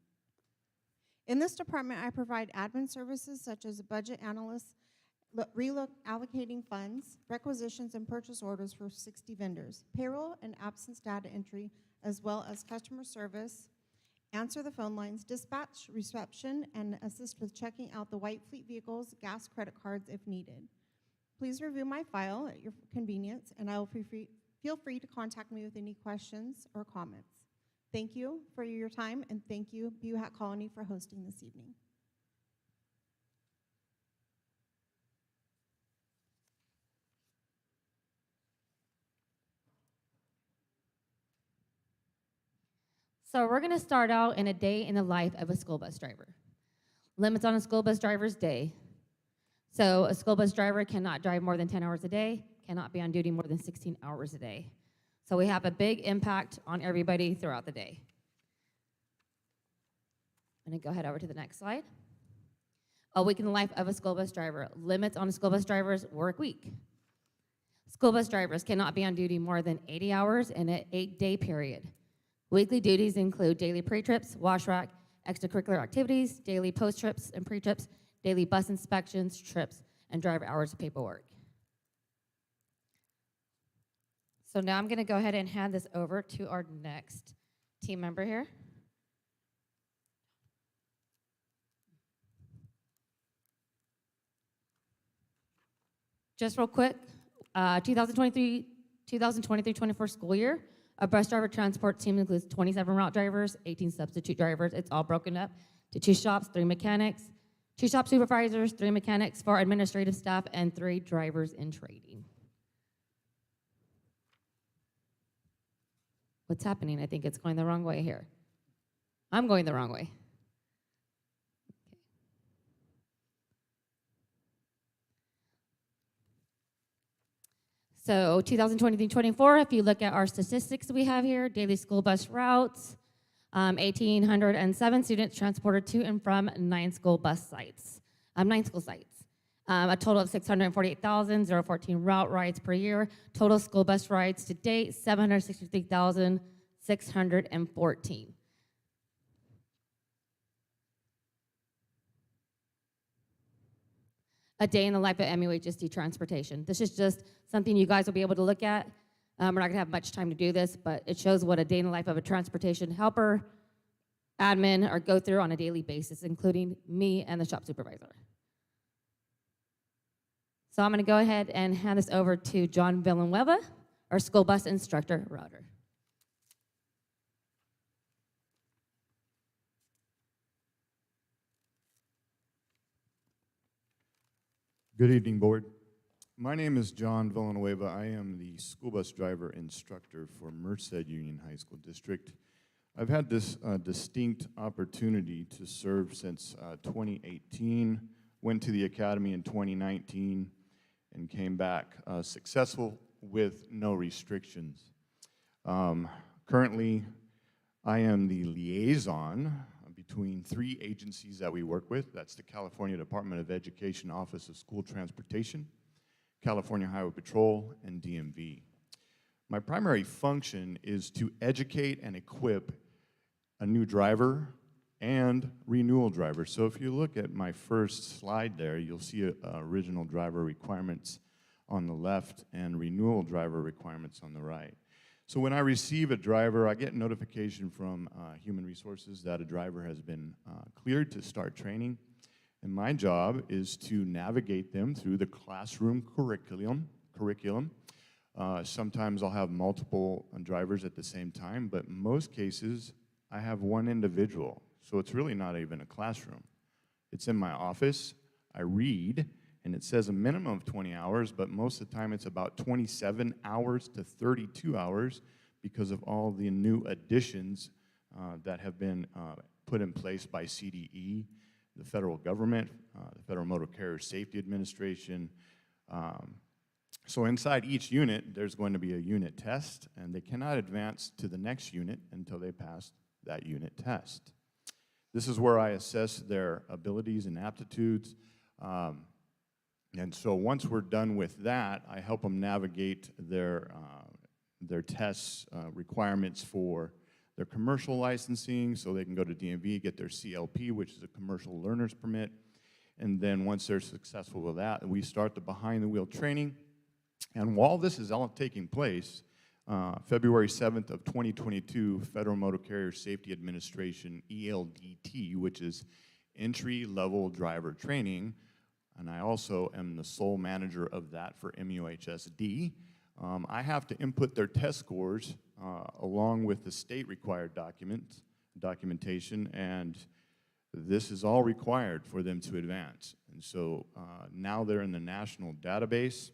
In this department, I provide admin services such as a budget analyst, allocating funds, requisitions, and purchase orders for 60 vendors, payroll and absence data entry, as well as customer service, answer the phone lines, dispatch, reception, and assist with checking out the white fleet vehicles, gas, credit cards if needed. Please review my file at your convenience, and feel free to contact me with any questions or comments. Thank you for your time, and thank you, MUHSD Colony, for hosting this evening. So we're going to start out in a day in the life of a school bus driver. Limits on a school bus driver's day. So a school bus driver cannot drive more than 10 hours a day, cannot be on duty more than 16 hours a day. So we have a big impact on everybody throughout the day. I'm going to go ahead over to the next slide. A week in the life of a school bus driver. Limits on a school bus driver's work week. School bus drivers cannot be on duty more than 80 hours in an 8-day period. Weekly duties include daily pre-trips, wash rack, extracurricular activities, daily post-trips and pre-trips, daily bus inspections, trips, and driver hours of paperwork. So now I'm going to go ahead and hand this over to our next team member here. Just real quick, 2023-24 school year, a bus driver transport team includes 27 route drivers, 18 substitute drivers. It's all broken up to 2 shops, 3 mechanics, 2 shop supervisors, 3 mechanics, 4 administrative staff, and 3 drivers in training. What's happening? I think it's going the wrong way here. I'm going the wrong way. So 2023-24, if you look at our statistics we have here, daily school bus routes, 1,807 students transported to and from 9 school sites. A total of 648,014 route rides per year. Total school bus rides to date, 763,614. A day in the life of MUHSD transportation. This is just something you guys will be able to look at. We're not gonna have much time to do this, but it shows what a day in the life of a transportation helper, admin, or go through on a daily basis, including me and the shop supervisor. So I'm gonna go ahead and hand this over to John Villanueva, our school bus instructor router. Good evening, Board. My name is John Villanueva. I am the school bus driver instructor for MUHSD Union High School District. I've had this distinct opportunity to serve since 2018, went to the academy in 2019, and came back successful with no restrictions. Currently, I am the liaison between 3 agencies that we work with. That's the California Department of Education Office of School Transportation, California Highway Patrol, and DMV. My primary function is to educate and equip a new driver and renewal driver. So if you look at my first slide there, you'll see original driver requirements on the left and renewal driver requirements on the right. So when I receive a driver, I get notification from Human Resources that a driver has been cleared to start training. And my job is to navigate them through the classroom curriculum. Sometimes I'll have multiple drivers at the same time, but in most cases, I have one individual. So it's really not even a classroom. It's in my office, I read, and it says a minimum of 20 hours, but most of the time it's about 27 hours to 32 hours because of all the new additions that have been put in place by CDE, the federal government, the Federal Motor Carrier Safety Administration. So inside each unit, there's going to be a unit test, and they cannot advance to the next unit until they pass that unit test. This is where I assess their abilities and aptitudes. And so once we're done with that, I help them navigate their tests requirements for their commercial licensing so they can go to DMV, get their CLP, which is a commercial learner's permit. And then once they're successful with that, we start the behind-the-wheel training. And while this is all taking place, February 7th of 2022, Federal Motor Carrier Safety Administration, ELDT, which is entry-level driver training, and I also am the sole manager of that for MUHSD. I have to input their test scores along with the state-required documentation, and this is all required for them to advance. And so now they're in the national database,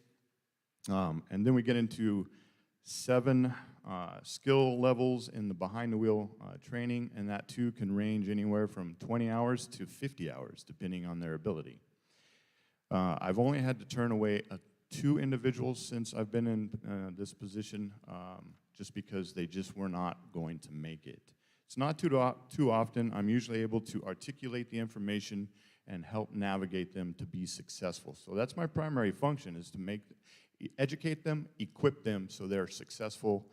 and then we get into 7 skill levels in the behind-the-wheel training, and that too can range anywhere from 20 hours to 50 hours, depending on their ability. I've only had to turn away 2 individuals since I've been in this position, just because they just were not going to make it. It's not too often. I'm usually able to articulate the information and help navigate them to be successful. So that's my primary function, is to educate them, equip them so they're successful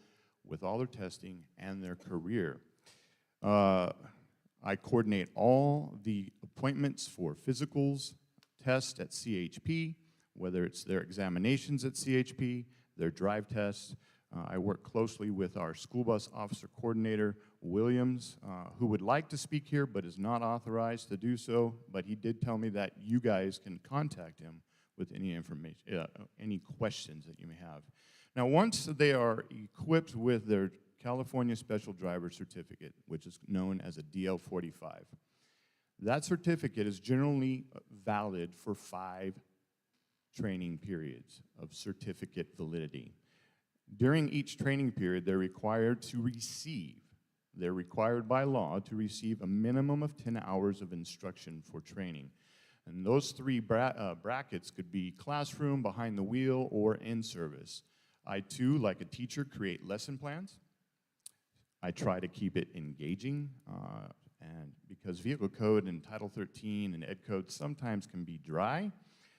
with all their testing and their career. I coordinate all the appointments for physicals, tests at CHP, whether it's their examinations at CHP, their drive tests. I work closely with our school bus officer coordinator, Williams, who would like to speak here but is not authorized to do so, but he did tell me that you guys can contact him with any information, any questions that you may have. Now, once they are equipped with their California Special Driver Certificate, which is known as a DL-45, that certificate is generally valid for 5 training periods of certificate validity. During each training period, they're required by law to receive a minimum of 10 hours of instruction for training. And those 3 brackets could be classroom, behind the wheel, or in service. I too, like a teacher, create lesson plans. I try to keep it engaging, and because vehicle code and Title 13 and Ed code sometimes can be dry.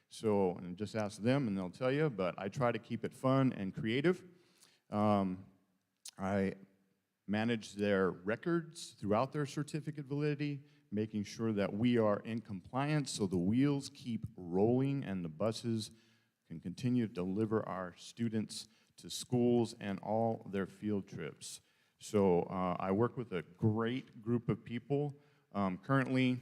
So, and just ask them and they'll tell you, but I try to keep it fun and creative. I manage their records throughout their certificate validity, making sure that we are in compliance so the wheels keep rolling and the buses can continue to deliver our students to schools and all their field trips. So I work with a great group of people currently,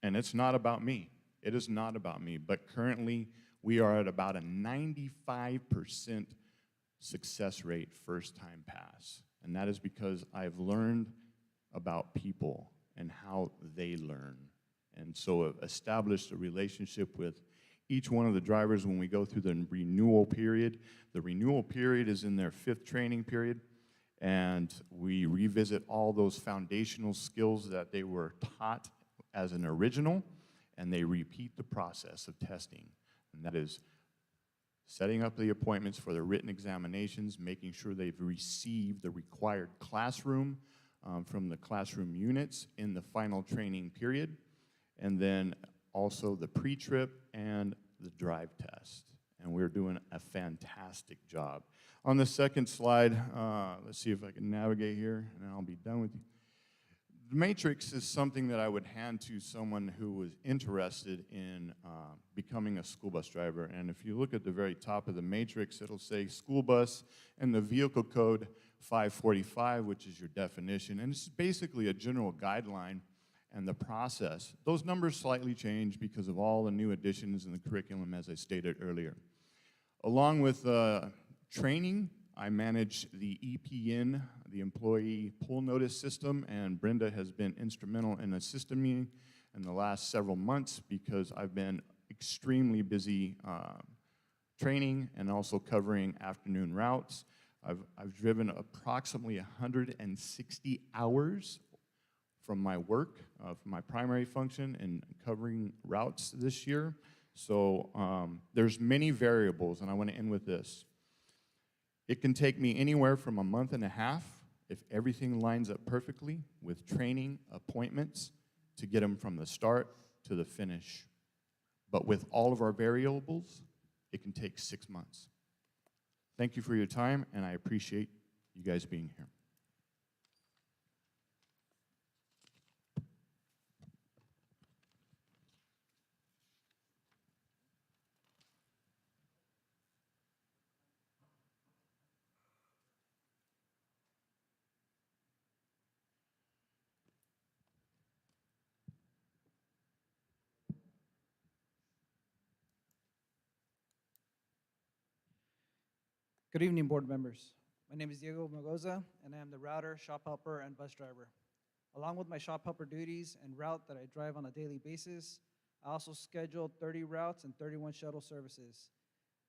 and it's not about me. It is not about me, but currently we are at about a 95% success rate first time pass. And that is because I've learned about people and how they learn. And so I've established a relationship with each one of the drivers when we go through the renewal period. The renewal period is in their 5th training period, and we revisit all those foundational skills that they were taught as an original, and they repeat the process of testing. And that is setting up the appointments for the written examinations, making sure they've received the required classroom from the classroom units in the final training period, and then also the pre-trip and the drive test. And we're doing a fantastic job. On the second slide, let's see if I can navigate here, and I'll be done with you. The matrix is something that I would hand to someone who was interested in becoming a school bus driver. And if you look at the very top of the matrix, it'll say school bus and the vehicle code 545, which is your definition. And it's basically a general guideline and the process. Those numbers slightly change because of all the new additions in the curriculum, as I stated earlier. Along with training, I manage the EPN, the Employee Pull Notice System, and Brenda has been instrumental in assisting me in the last several months because I've been extremely busy training and also covering afternoon routes. I've driven approximately 160 hours from my work, from my primary function in covering routes this year. So there's many variables, and I want to end with this. It can take me anywhere from a month and a half, if everything lines up perfectly, with training, appointments, to get them from the start to the finish. But with all of our variables, it can take 6 months. Thank you for your time, and I appreciate you guys being here. Good evening, board members. My name is Diego Magoza, and I am the router, shop helper, and bus driver. Along with my shop helper duties and route that I drive on a daily basis, I also schedule 30 routes and 31 shuttle services.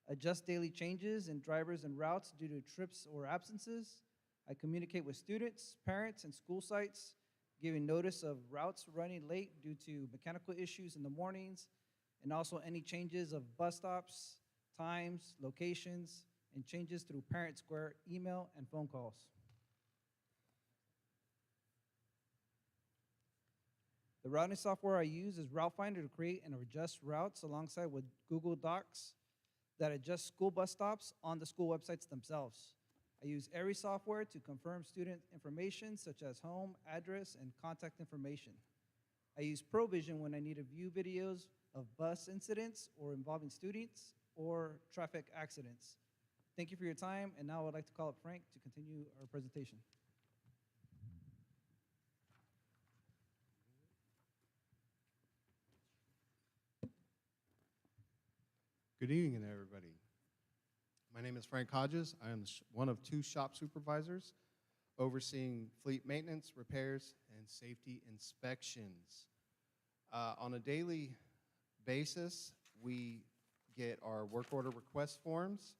Adjust daily changes in drivers and routes due to trips or absences. I communicate with students, parents, and school sites, giving notice of routes running late due to mechanical issues in the mornings, and also any changes of bus stops, times, locations, and changes through Parent Square email and phone calls. The routing software I use is Route Finder to create and adjust routes alongside with Google Docs that adjust school bus stops on the school websites themselves. I use Airy software to confirm student information such as home, address, and contact information. I use Provision when I need to view videos of bus incidents or involving students or traffic accidents. Thank you for your time, and now I'd like to call up Frank to continue our presentation. Good evening, everybody. My name is Frank Hodges. I am one of 2 shop supervisors overseeing fleet maintenance, repairs, and safety inspections. On a daily basis, we get our work order request forms.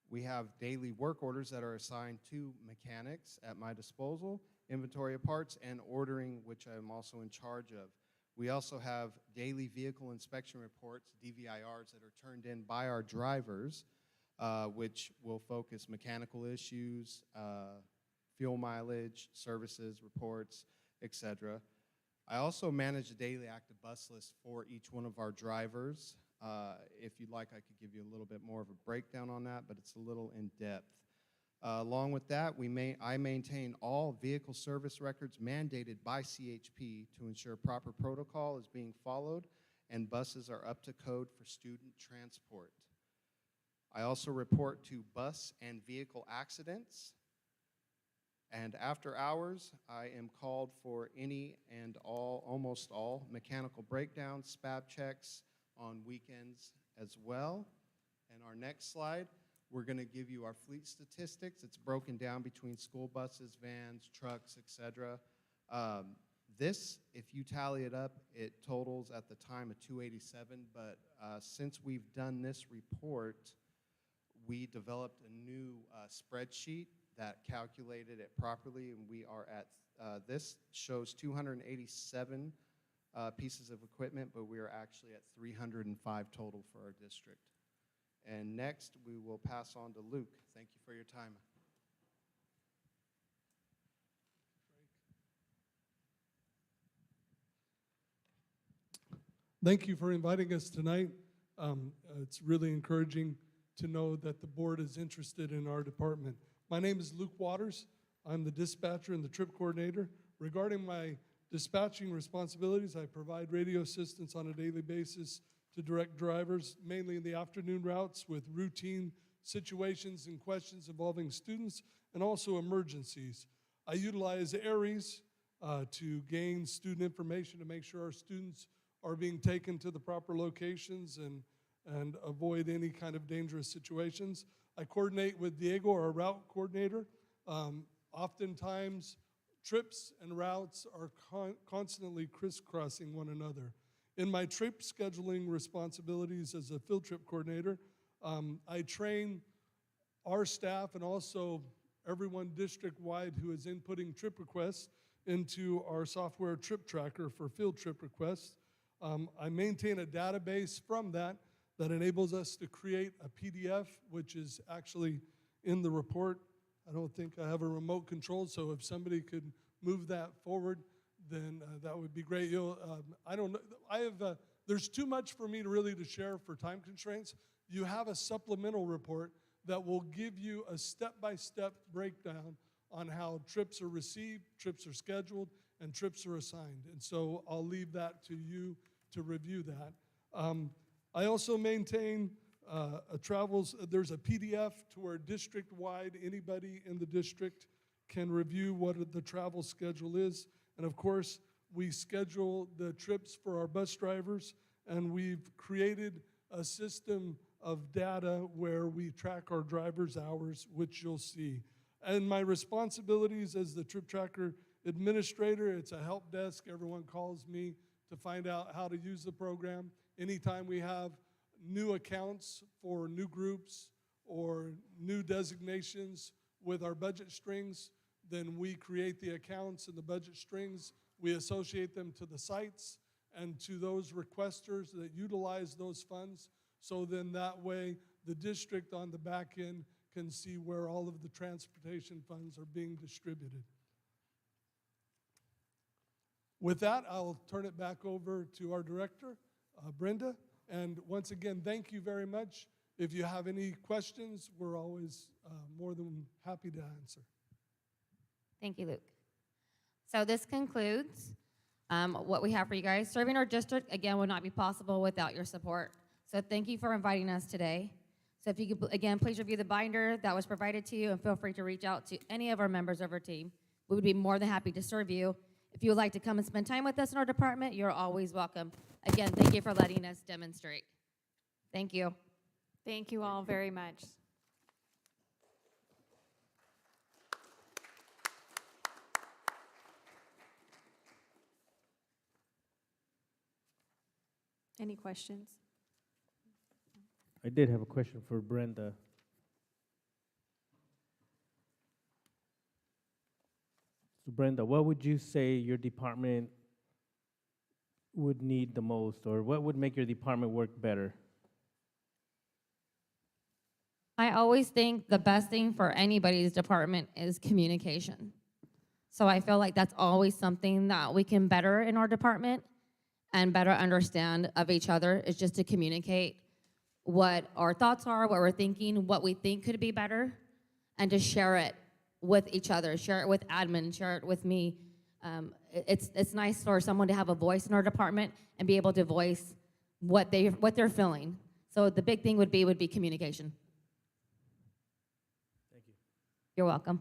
We have daily work orders that are assigned to mechanics at my disposal, inventory of parts, and ordering, which I'm also in charge of. We also have daily vehicle inspection reports, DVIRs, that are turned in by our drivers, which will focus mechanical issues, fuel mileage, services, reports, etc. I also manage the daily active bus list for each one of our drivers. If you'd like, I could give you a little bit more of a breakdown on that, but it's a little in depth. Along with that, I maintain all vehicle service records mandated by CHP to ensure proper protocol is being followed and buses are up to code for student transport. I also report to bus and vehicle accidents. And after hours, I am called for any and almost all mechanical breakdowns, SPAB checks on weekends as well. And our next slide, we're going to give you our fleet statistics. It's broken down between school buses, vans, trucks, etc. This, if you tally it up, it totals at the time of 287, but since we've done this report, we developed a new spreadsheet that calculated it properly, and we are at, this shows 287 pieces of equipment, but we are actually at 305 total for our district. And next, we will pass on to Luke. Thank you for your time. Thank you for inviting us tonight. It's really encouraging to know that the board is interested in our department. My name is Luke Waters. I'm the dispatcher and the trip coordinator. Regarding my dispatching responsibilities, I provide radio assistance on a daily basis to direct drivers, mainly in the afternoon routes with routine situations and questions involving students and also emergencies. I utilize ARIES to gain student information to make sure our students are being taken to the proper locations and avoid any kind of dangerous situations. I coordinate with Diego, our route coordinator. Oftentimes, trips and routes are constantly crisscrossing one another. In my trip scheduling responsibilities as a field trip coordinator, I train our staff and also everyone district-wide who is inputting trip requests into our software trip tracker for field trip requests. I maintain a database from that enables us to create a PDF, which is actually in the report. I don't think I have a remote control, so if somebody could move that forward, then that would be great. I don't know. There's too much for me to share for time constraints. You have a supplemental report that will give you a step-by-step breakdown on how trips are received, trips are scheduled, and trips are assigned. And so I'll leave that to you to review that. I also maintain there's a PDF to where district-wide, anybody in the district can review what the travel schedule is. And of course, we schedule the trips for our bus drivers, and we've created a system of data where we track our drivers' hours, which you'll see. And my responsibilities as the trip tracker administrator, it's a help desk. Everyone calls me to find out how to use the program. Anytime we have new accounts for new groups or new designations with our budget strings, then we create the accounts and the budget strings. We associate them to the sites and to those requesters that utilize those funds. So then that way, the district on the back end can see where all of the transportation funds are being distributed. With that, I'll turn it back over to our director, Brenda. And once again, thank you very much. If you have any questions, we're always more than happy to answer. Thank you, Luke. So this concludes what we have for you guys. Serving our district, again, would not be possible without your support. So thank you for inviting us today. So if you could, again, please review the binder that was provided to you and feel free to reach out to any of our members of our team. We would be more than happy to serve you. If you would like to come and spend time with us in our department, you're always welcome. Again, thank you for letting us demonstrate. Thank you. Thank you all very much. Any questions? I did have a question for Brenda. So Brenda, what would you say your department would need the most, or what would make your department work better? I always think the best thing for anybody's department is communication. So I feel like that's always something that we can better in our department and better understand of each other, is just to communicate what our thoughts are, what we're thinking, what we think could be better, and to share it with each other, share it with admin, share it with me. It's nice for someone to have a voice in our department and be able to voice what they're feeling. So the big thing would be communication. Thank you. You're welcome.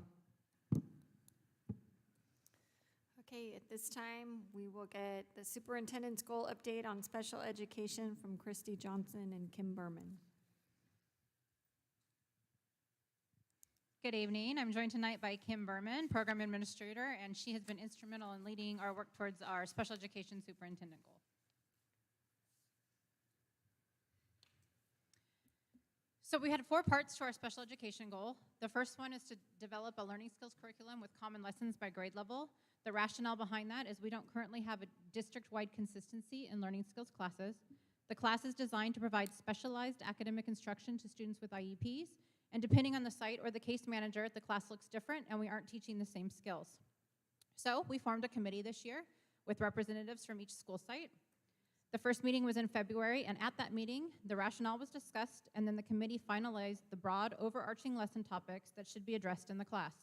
Okay, at this time, we will get the superintendent's goal update on special education from Christy Johnson and Kim Berman. Good evening. I'm joined tonight by Kim Berman, Program Administrator, and she has been instrumental in leading our work towards our special education superintendent goal. So we had 4 parts to our special education goal. The first one is to develop a learning skills curriculum with common lessons by grade level. The rationale behind that is we don't currently have a district-wide consistency in learning skills classes. The class is designed to provide specialized academic instruction to students with IEPs, and depending on the site or the case manager, the class looks different and we aren't teaching the same skills. So we formed a committee this year with representatives from each school site. The first meeting was in February, and at that meeting, the rationale was discussed, and then the committee finalized the broad overarching lesson topics that should be addressed in the class.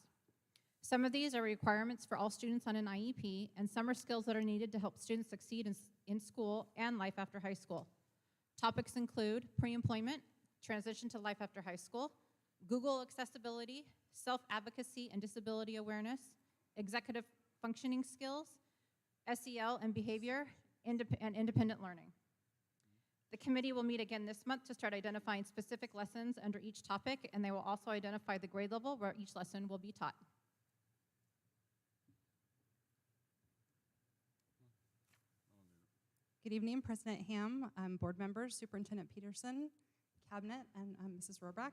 Some of these are requirements for all students on an IEP, and some are skills that are needed to help students succeed in school and life after high school. Topics include pre-employment, transition to life after high school, Google accessibility, self-advocacy and disability awareness, executive functioning skills, SEL and behavior, and independent learning. The committee will meet again this month to start identifying specific lessons under each topic, and they will also identify the grade level where each lesson will be taught. Good evening, President Ham, board members, Superintendent Peterson, Cabinet, and Mrs. Rohrbach.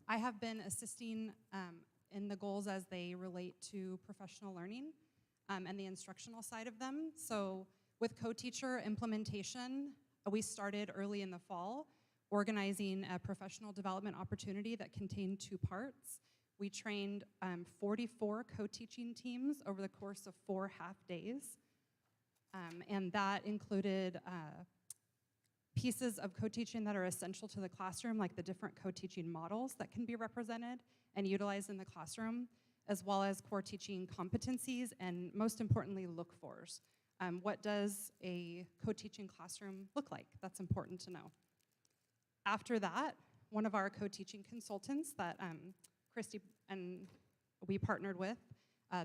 I have been assisting in the goals as they relate to professional learning and the instructional side of them. So with co-teacher implementation, we started early in the fall, organizing a professional development opportunity that contained 2 parts. We trained 44 co-teaching teams over the course of 4 half days. And that included pieces of co-teaching that are essential to the classroom, like the different co-teaching models that can be represented and utilized in the classroom, as well as core teaching competencies and, most importantly, look-fors. What does a co-teaching classroom look like? That's important to know. After that, one of our co-teaching consultants that Christy and we partnered with,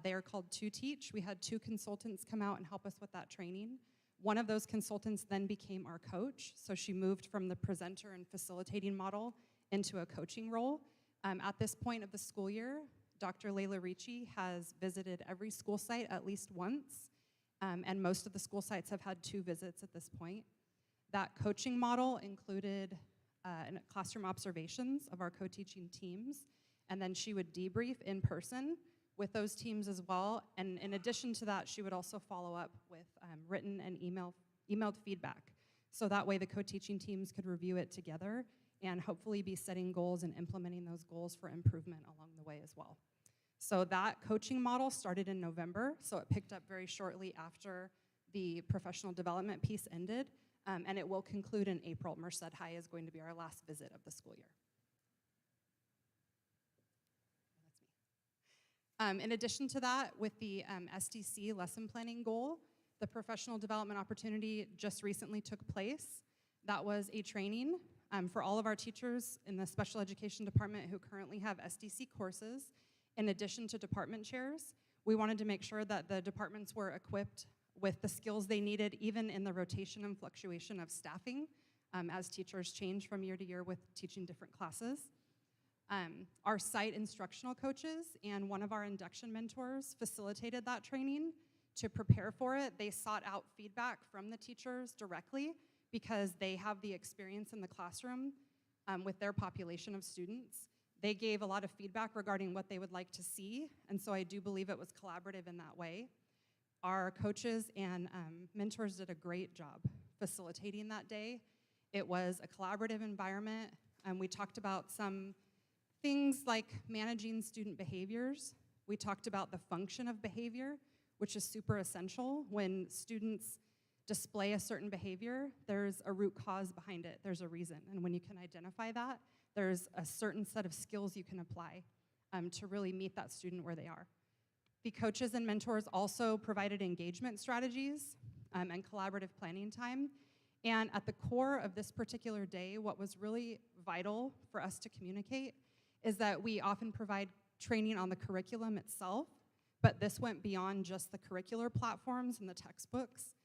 they are called 2Teach. We had 2 consultants come out and help us with that training. One of those consultants then became our coach, so she moved from the presenter and facilitating model into a coaching role. At this point of the school year, Dr. Layla Ricci has visited every school site at least once, and most of the school sites have had 2 visits at this point. That coaching model included classroom observations of our co-teaching teams, and then she would debrief in person with those teams as well. And in addition to that, she would also follow up with written and emailed feedback. So that way the co-teaching teams could review it together and hopefully be setting goals and implementing those goals for improvement along the way as well. So that coaching model started in November, so it picked up very shortly after the professional development piece ended, and it will conclude in April. Merced High is going to be our last visit of the school year. In addition to that, with the SDC lesson planning goal, the professional development opportunity just recently took place. That was a training for all of our teachers in the special education department who currently have SDC courses. In addition to department chairs, we wanted to make sure that the departments were equipped with the skills they needed, even in the rotation and fluctuation of staffing as teachers change from year to year with teaching different classes. Our site instructional coaches and one of our induction mentors facilitated that training. To prepare for it, they sought out feedback from the teachers directly because they have the experience in the classroom with their population of students. They gave a lot of feedback regarding what they would like to see, and so I do believe it was collaborative in that way. Our coaches and mentors did a great job facilitating that day. It was a collaborative environment, and we talked about some Things like managing student behaviors. We talked about the function of behavior, which is super essential. When students display a certain behavior, there's a root cause behind it. There's a reason. And when you can identify that, there's a certain set of skills you can apply to really meet that student where they are. The coaches and mentors also provided engagement strategies and collaborative planning time. And at the core of this particular day, what was really vital for us to communicate is that we often provide training on the curriculum itself, but this went beyond just the curricular platforms and the textbooks.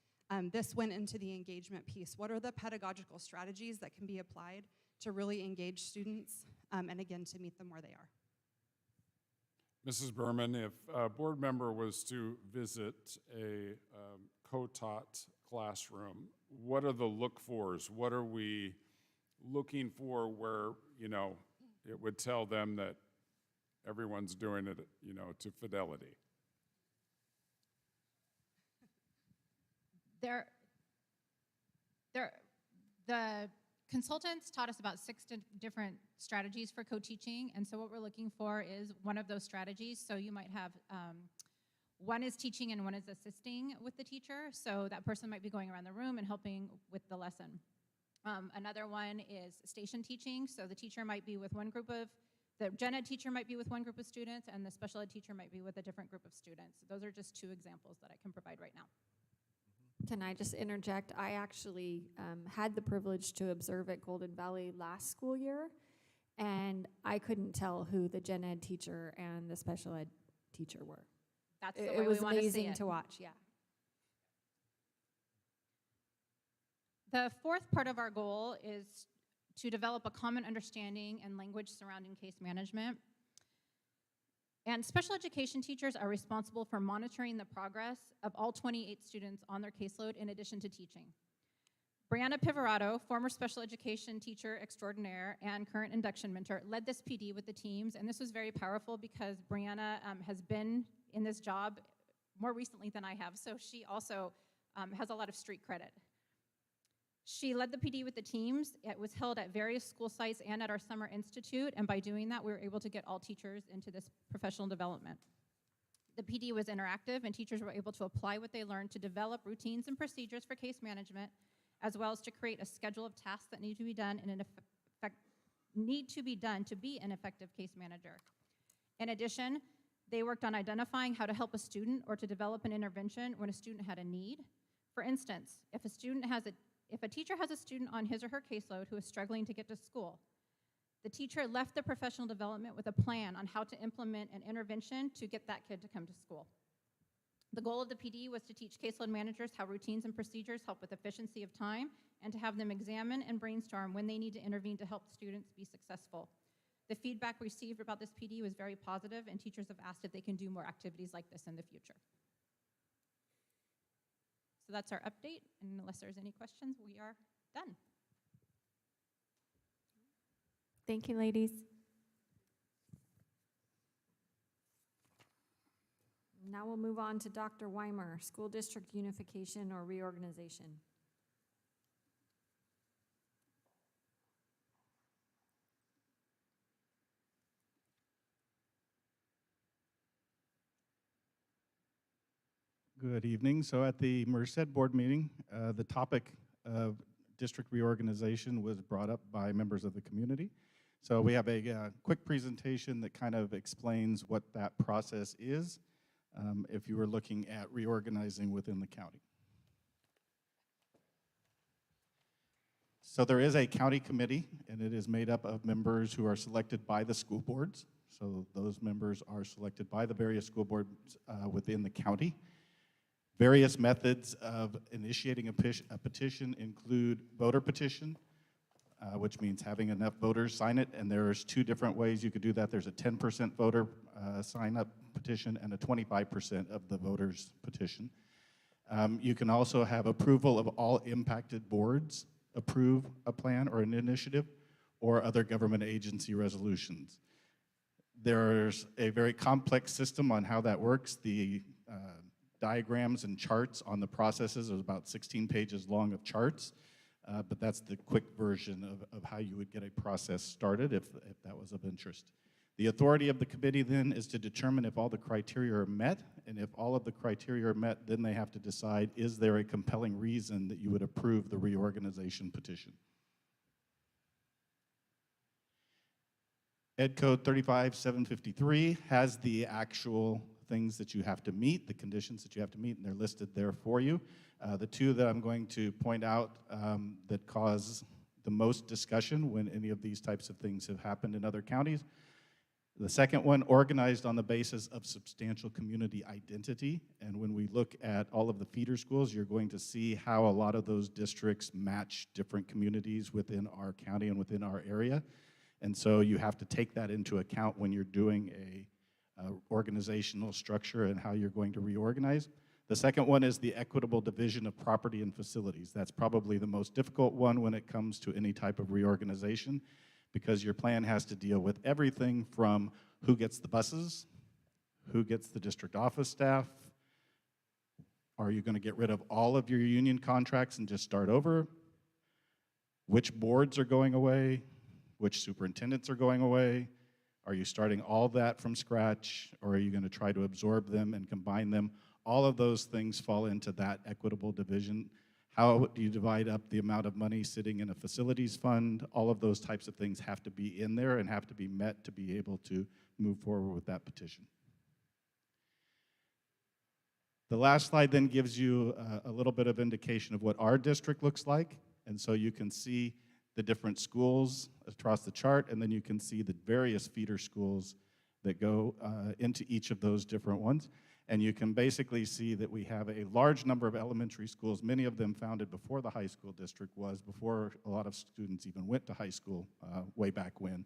This went into the engagement piece. What are the pedagogical strategies that can be applied to really engage students and again, to meet them where they are? Mrs. Berman, if a board member was to visit a co-taught classroom, what are the look-fors? What are we looking for where, you know, it would tell them that everyone's doing it, you know, to fidelity? The consultants taught us about 6 different strategies for co-teaching, and so what we're looking for is one of those strategies. So you might have one is teaching and one is assisting with the teacher, so that person might be going around the room and helping with the lesson. Another one is station teaching, so the teacher might be with one group of, the gen ed teacher might be with one group of students, and the special ed teacher might be with a different group of students. Those are just 2 examples that I can provide right now. Can I just interject? I actually had the privilege to observe at Golden Valley last school year, and I couldn't tell who the gen ed teacher and the special ed teacher were. That's the way It was we want to see amazing it. to watch, yeah. The 4th part of our goal is to develop a common understanding and language surrounding case management. And special education teachers are responsible for monitoring the progress of all 28 students on their caseload in addition to teaching. Brianna Pivorato, former special education teacher extraordinaire and current induction mentor, led this PD with the teams, and this was very powerful because Brianna has been in this job more recently than I have, so she also has a lot of street credit. She led the PD with the teams. It was held at various school sites and at our summer institute, and by doing that, we were able to get all teachers into this professional development. The PD was interactive, and teachers were able to apply what they learned to develop routines and procedures for case management, as well as to create a schedule of tasks that need to be done to be an effective case manager. In addition, they worked on identifying how to help a student or to develop an intervention when a student had a need. For instance, if a teacher has a student on his or her caseload who is struggling to get to school, the teacher left the professional development with a plan on how to implement an intervention to get that kid to come to school. The goal of the PD was to teach caseload managers how routines and procedures help with efficiency of time and to have them examine and brainstorm when they need to intervene to help students be successful. The feedback received about this PD was very positive, and teachers have asked if they can do more activities like this in the future. So that's our update, and unless there's any questions, we are done. Thank you, ladies. Now we'll move on to Dr. Weimer, School District Unification or Reorganization. Good evening. So at the MUHSD board meeting, the topic of district reorganization was brought up by members of the community. So we have a quick presentation that kind of explains what that process is if you were looking at reorganizing within the county. So there is a county committee, and it is made up of members who are selected by the school boards. So those members are selected by the various school boards within the county. Various methods of initiating a petition include voter petition, which means having enough voters sign it, and there's 2 different ways you could do that. There's a 10% voter sign-up petition and a 25% of the voters petition. You can also have approval of all impacted boards approve a plan or an initiative, or other government agency resolutions. There's a very complex system on how that works. The diagrams and charts on the processes is about 16 pages long of charts, but that's the quick version of how you would get a process started if that was of interest. The authority of the committee then is to determine if all the criteria are met, and if all of the criteria are met, then they have to decide, is there a compelling reason that you would approve the reorganization petition? Ed Code 35753 has the actual things that you have to meet, the conditions that you have to meet, and they're listed there for you. The two that I'm going to point out that cause the most discussion when any of these types of things have happened in other counties. The second one, organized on the basis of substantial community identity. And when we look at all of the feeder schools, you're going to see how a lot of those districts match different communities within our county and within our area. And so you have to take that into account when you're doing a organizational structure and how you're going to reorganize. The second one is the equitable division of property and facilities. That's probably the most difficult one when it comes to any type of reorganization, because your plan has to deal with everything from who gets the buses, who gets the district office staff, are you going to get rid of all of your union contracts and just start over, which boards are going away, which superintendents are going away, are you starting all that from scratch, or are you going to try to absorb them and combine them? All of those things fall into that equitable division. How do you divide up the amount of money sitting in a facilities fund? All of those types of things have to be in there and have to be met to be able to move forward with that petition. The last slide then gives you a little bit of indication of what our district looks like. And so you can see the different schools across the chart, and then you can see the various feeder schools that go into each of those different ones. And you can basically see that we have a large number of elementary schools, many of them founded before the high school district was, before a lot of students even went to high school way back when.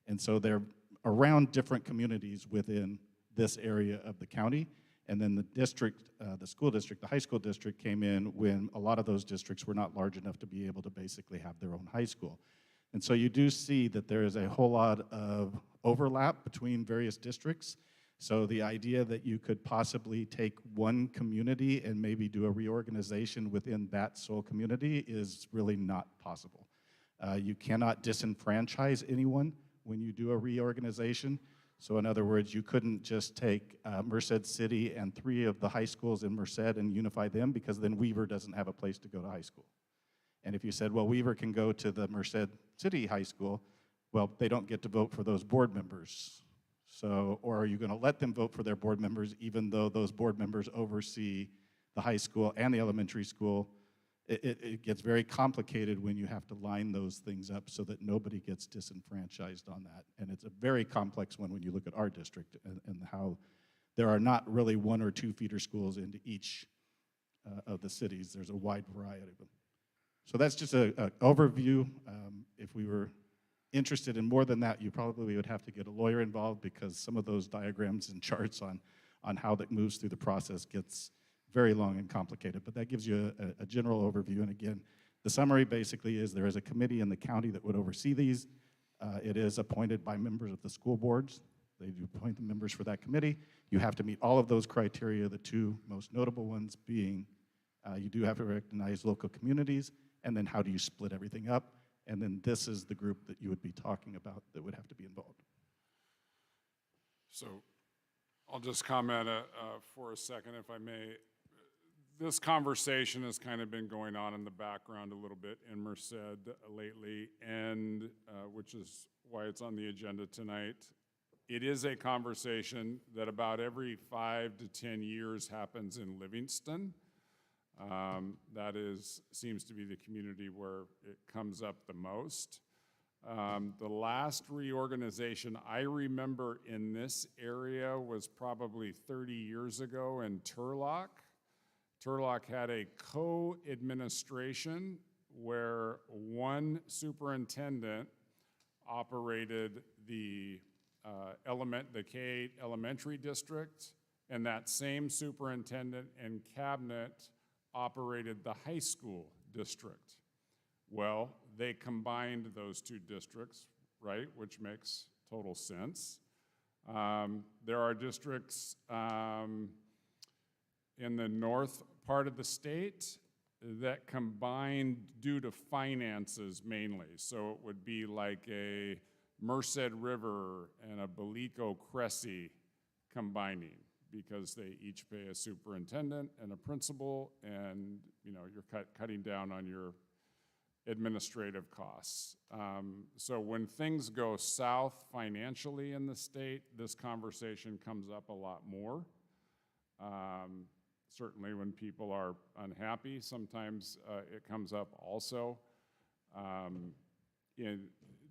And so they're around different communities within this area of the county. And then the district, the school district, the high school district came in when a lot of those districts were not large enough to be able to basically have their own high school. And so you do see that there is a whole lot of overlap between various districts. So the idea that you could possibly take one community and maybe do a reorganization within that sole community is really not possible. You cannot disenfranchise anyone when you do a reorganization. So in other words, you couldn't just take Merced City and 3 of the high schools in Merced and unify them, because then Weaver doesn't have a place to go to high school. And if you said, well, Weaver can go to the Merced City High School, well, they don't get to vote for those board members. So, or are you going to let them vote for their board members even though those board members oversee the high school and the elementary school? It gets very complicated when you have to line those things up so that nobody gets disenfranchised on that. And it's a very complex one when you look at our district and how there are not really 1 or 2 feeder schools into each of the cities. There's a wide variety of them. So that's just an overview. If we were interested in more than that, you probably would have to get a lawyer involved, because some of those diagrams and charts on how that moves through the process gets very long and complicated. But that gives you a general overview. And again, the summary basically is there is a committee in the county that would oversee these. It is appointed by members of the school boards. They do appoint the members for that committee. You have to meet all of those criteria, the 2 most notable ones being you do have to recognize local communities, and then how do you split everything up? And then this is the group that you would be talking about that would have to be involved. So I'll just comment for a second, if I may. This conversation has kind of been going on in the background a little bit in Merced lately, and which is why it's on the agenda tonight. It is a conversation that about every 5 to 10 years happens in Livingston. That seems to be the community where it comes up the most. The last reorganization I remember in this area was probably 30 years ago in Turlock. Turlock had a co-administration where one superintendent operated the K-8 elementary district, and that same superintendent and cabinet operated the high school district. Well, they combined those 2 districts, right, which makes total sense. There are districts in the north part of the state that combined due to finances mainly. So it would be like a Merced River and a Belico Cressy combining, because they each pay a superintendent and a principal, and you're cutting down on your administrative costs. So when things go south financially in the state, this conversation comes up a lot more. Certainly when people are unhappy, sometimes it comes up also.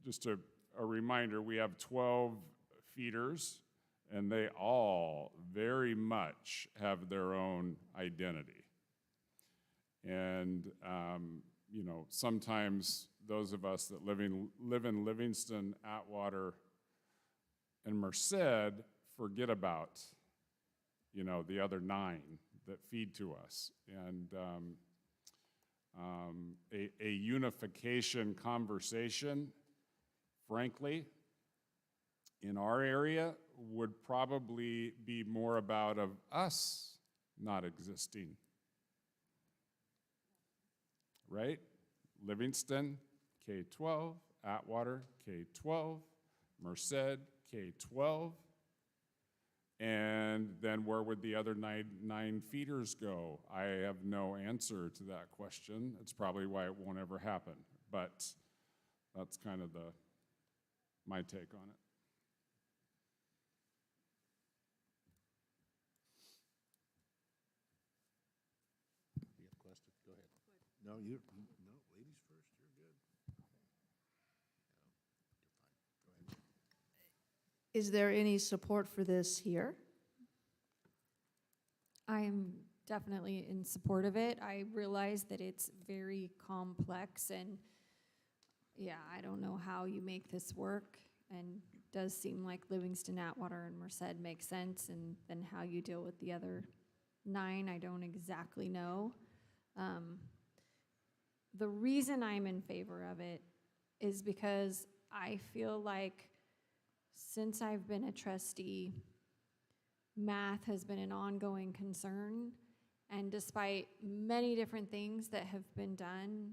Just a reminder, we have 12 feeders, and they all very much have their own identity. And sometimes those of us that live in Livingston, Atwater, and Merced forget about the other 9 that feed to us. And a unification conversation, frankly, in our area would probably be more about of us not existing. Right? Livingston, K-12, Atwater, K-12, Merced, K-12. And then where would the other nine feeders go? I have no answer to that question. It's probably why it won't ever happen. But that's kind of my take on it. You have questions? Go ahead. No, ladies first. You're good. You're fine. Go ahead. Is there any support for this here? I am definitely in support of it. I realize that it's very complex, and yeah, I don't know how you make this work, and it does seem like Livingston, Atwater, and Merced make sense, and then how you deal with the other 9, I don't exactly know. The reason I'm in favor of it is because I feel like since I've been a trustee, math has been an ongoing concern, and despite many different things that have been done,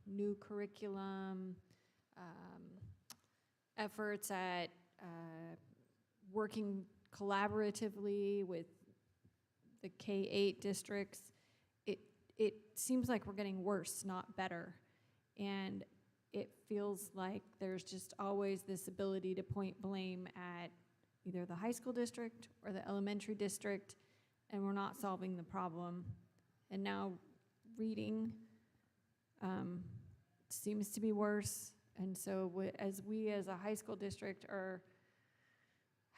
new curriculum, efforts at working collaboratively with the K-8 districts, it seems like we're getting worse, not better. And it feels like there's just always this ability to point blame at either the high school district or the elementary district, and we're not solving the problem. And now reading seems to be worse. And so as a high school district are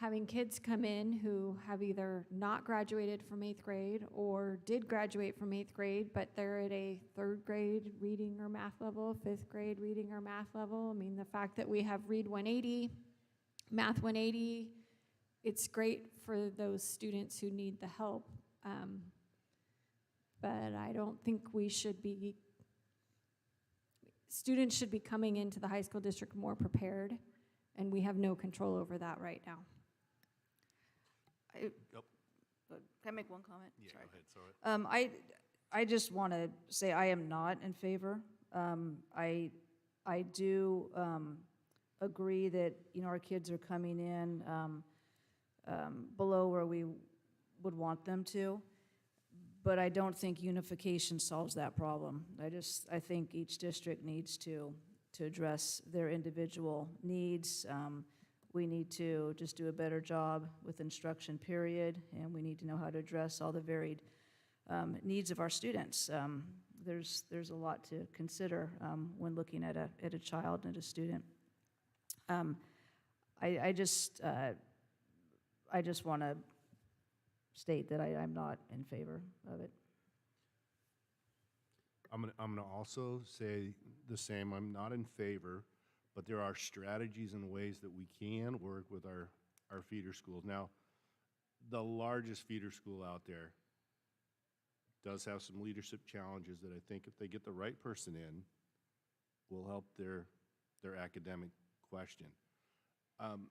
having kids come in who have either not graduated from 8th grade or did graduate from 8th grade, but they're at a 3rd grade reading or math level, 5th grade reading or math level. I mean, the fact that we have Read 180, Math 180, it's great for those students who need the help. But I don't think students should be coming into the high school district more prepared, and we have no control over that right now. Can I make one comment? Yeah, Sorry. go ahead. Sorry. I just want to say I am not in favor. I do agree that our kids are coming in below where we would want them to, but I don't think unification solves that problem. I think each district needs to address their individual needs. We need to just do a better job with instruction, period, and we need to know how to address all the varied needs of our students. There's a lot to consider when looking at a child and a student. I just want to state that I'm not in favor of it. I'm gonna also say the same. I'm not in favor, but there are strategies and ways that we can work with our feeder schools. Now, the largest feeder school out there does have some leadership challenges that I think if they get the right person in, will help their academic question. I'm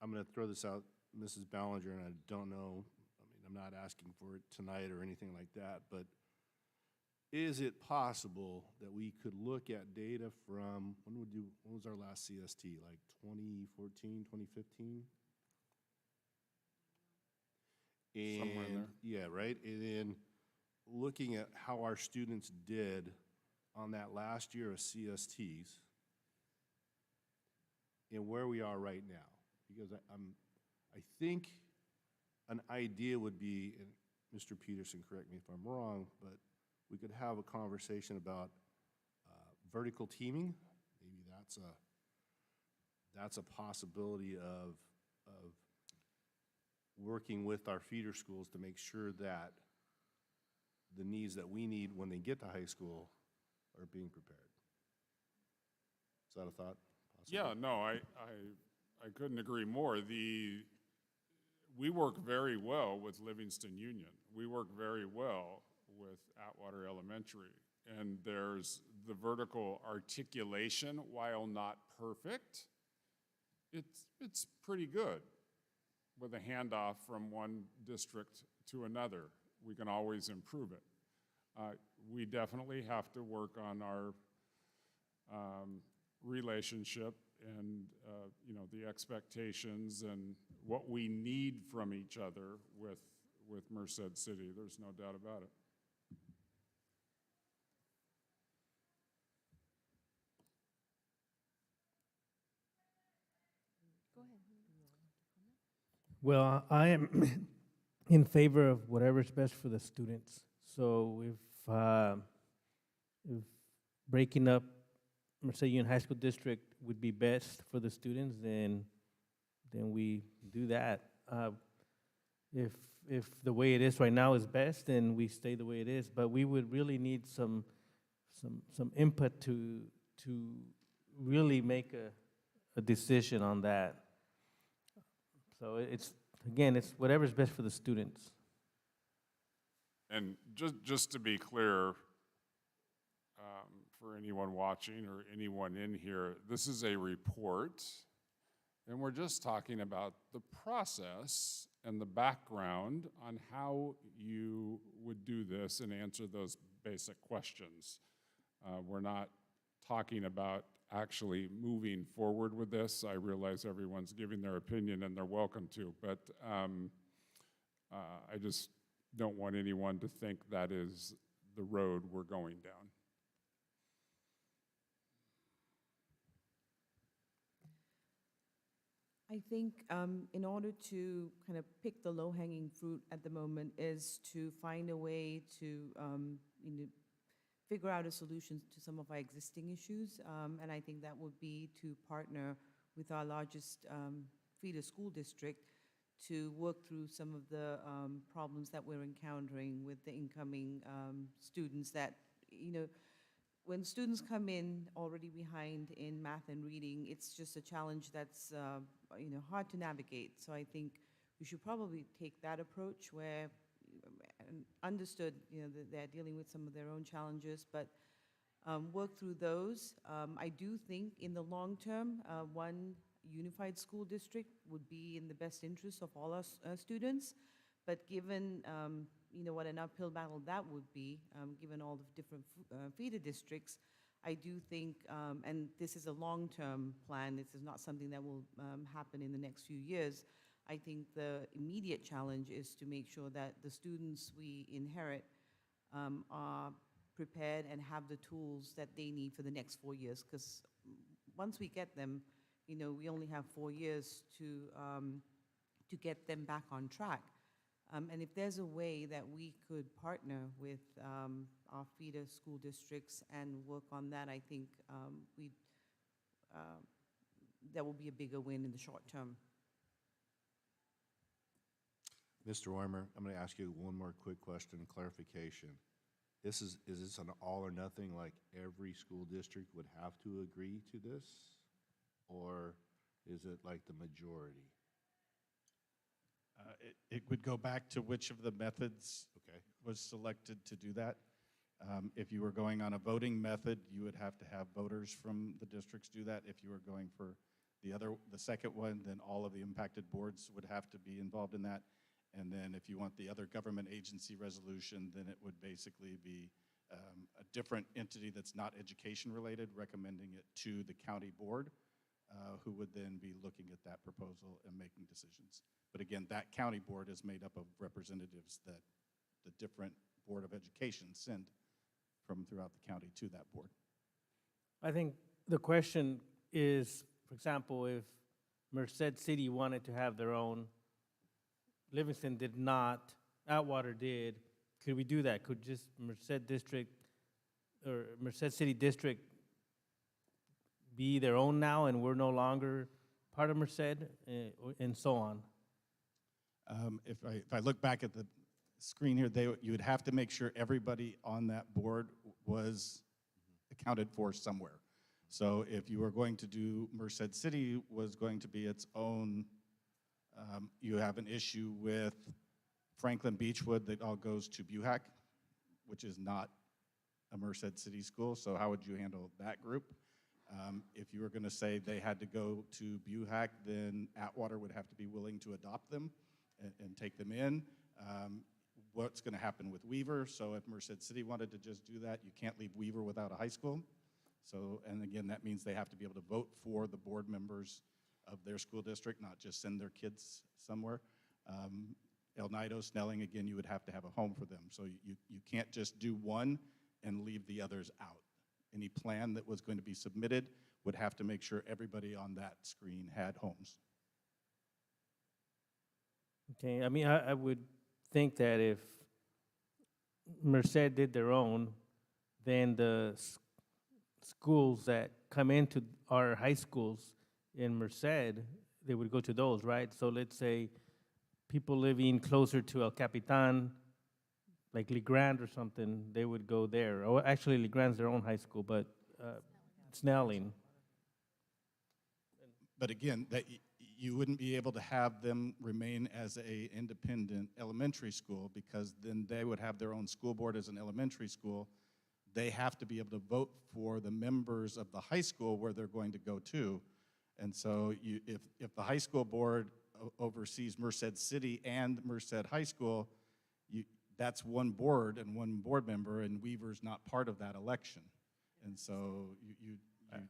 going to throw this out, Mrs. Ballinger, and I don't know, I'm not asking for it tonight or anything like that, but is it possible that we could look at data from, when was our last CST, like 2014, 2015? Somewhere in there. Yeah, right, and then looking at how our students did on that last year of CSTs and where we are right now. Because I think an idea would be, and Mr. Peterson, correct me if I'm wrong, but we could have a conversation about vertical teaming. Maybe that's a possibility of working with our feeder schools to make sure that the needs that we need when they get to high school are being prepared. Is that a thought? Possibly? Yeah, no, I couldn't agree more. We work very well with Livingston Union. We work very well with Atwater Elementary. And there's the vertical articulation, while not perfect, it's pretty good. With a handoff from one district to another, we can always improve it. We definitely have to work on our relationship and the expectations and what we need from each other with Merced City. There's no doubt about it. Go ahead. Well, I am in favor of whatever's best for the students. So if breaking up Merced Union High School District would be best for the students, then we do that. If the way it is right now is best, then we stay the way it is. But we would really need some input to really make a decision on that. So it's whatever's best for the students. And just to be clear, for anyone watching or anyone in here, this is a report, and we're just talking about the process and the background on how you would do this and answer those basic questions. We're not talking about actually moving forward with this. I realize everyone's giving their opinion, and they're welcome to, but I just don't want anyone to think that is the road we're going down. I think in order to kind of pick the low-hanging fruit at the moment is to find a way to figure out a solution to some of our existing issues. And I think that would be to partner with our largest feeder school district to work through some of the problems that we're encountering with the incoming students that, when students come in already behind in math and reading, it's just a challenge that's hard to navigate. So I think we should probably take that approach where understood that they're dealing with some of their own challenges, but work through those. I do think in the long term, one unified school district would be in the best interest of all our students. But given what an uphill battle that would be, given all the different feeder districts, I do think, and this is a long-term plan, this is not something that will happen in the next few years. I think the immediate challenge is to make sure that the students we inherit are prepared and have the tools that they need for the next 4 years. Because once we get them, we only have 4 years to get them back on track. And if there's a way that we could partner with our feeder school districts and work on that, I think that will be a bigger win in the short term. Mr. Weimer, I'm going to ask you one more quick question, clarification. Is this an all or nothing, like every school district would have to agree to this? Or is it like the majority? It would go back to which of the methods was selected to do that. If you were going on a voting method, you would have to have voters from the districts do that. If you were going for the second one, then all of the impacted boards would have to be involved in that. And then if you want the other government agency resolution, then it would basically be a different entity that's not education-related, recommending it to the county board, who would then be looking at that proposal and making decisions. But again, that county board is made up of representatives that the different Board of Education send from throughout the county to that board. I think the question is, for example, if Merced City wanted to have their own, Livingston did not, Atwater did, could we do that? Could just Merced District or Merced City District be their own now and we're no longer part of Merced, and so on? If I look back at the screen here, you would have to make sure everybody on that board was accounted for somewhere. So if you were going to do Merced City was going to be its own, you have an issue with Franklin Beechwood that all goes to BUHAC, which is not a Merced City school, so how would you handle that group? If you were going to say they had to go to BUHAC, then Atwater would have to be willing to adopt them and take them in. What's going to happen with Weaver? So if Merced City wanted to just do that, you can't leave Weaver without a high school. So, and again, that means they have to be able to vote for the board members of their school district, not just send their kids somewhere. El Nido, Snelling, again, you would have to have a home for them. So you can't just do one and leave the others out. Any plan that was going to be submitted would have to make sure everybody on that screen had homes. Okay, I mean, I would think that if Merced did their own, then the schools that come into our high schools in Merced, they would go to those, right? So let's say people living closer to El Capitan, like LeGrand or something, they would go there. Or actually, LeGrand's their own high school, but Snelling. But again, that you wouldn't be able to have them remain as a independent elementary school because then they would have their own school board as an elementary school. They have to be able to vote for the members of the high school where they're going to go to. And so if the high school board oversees Merced City and Merced High School, that's one board and one board member, and Weaver's not part of that election. And so you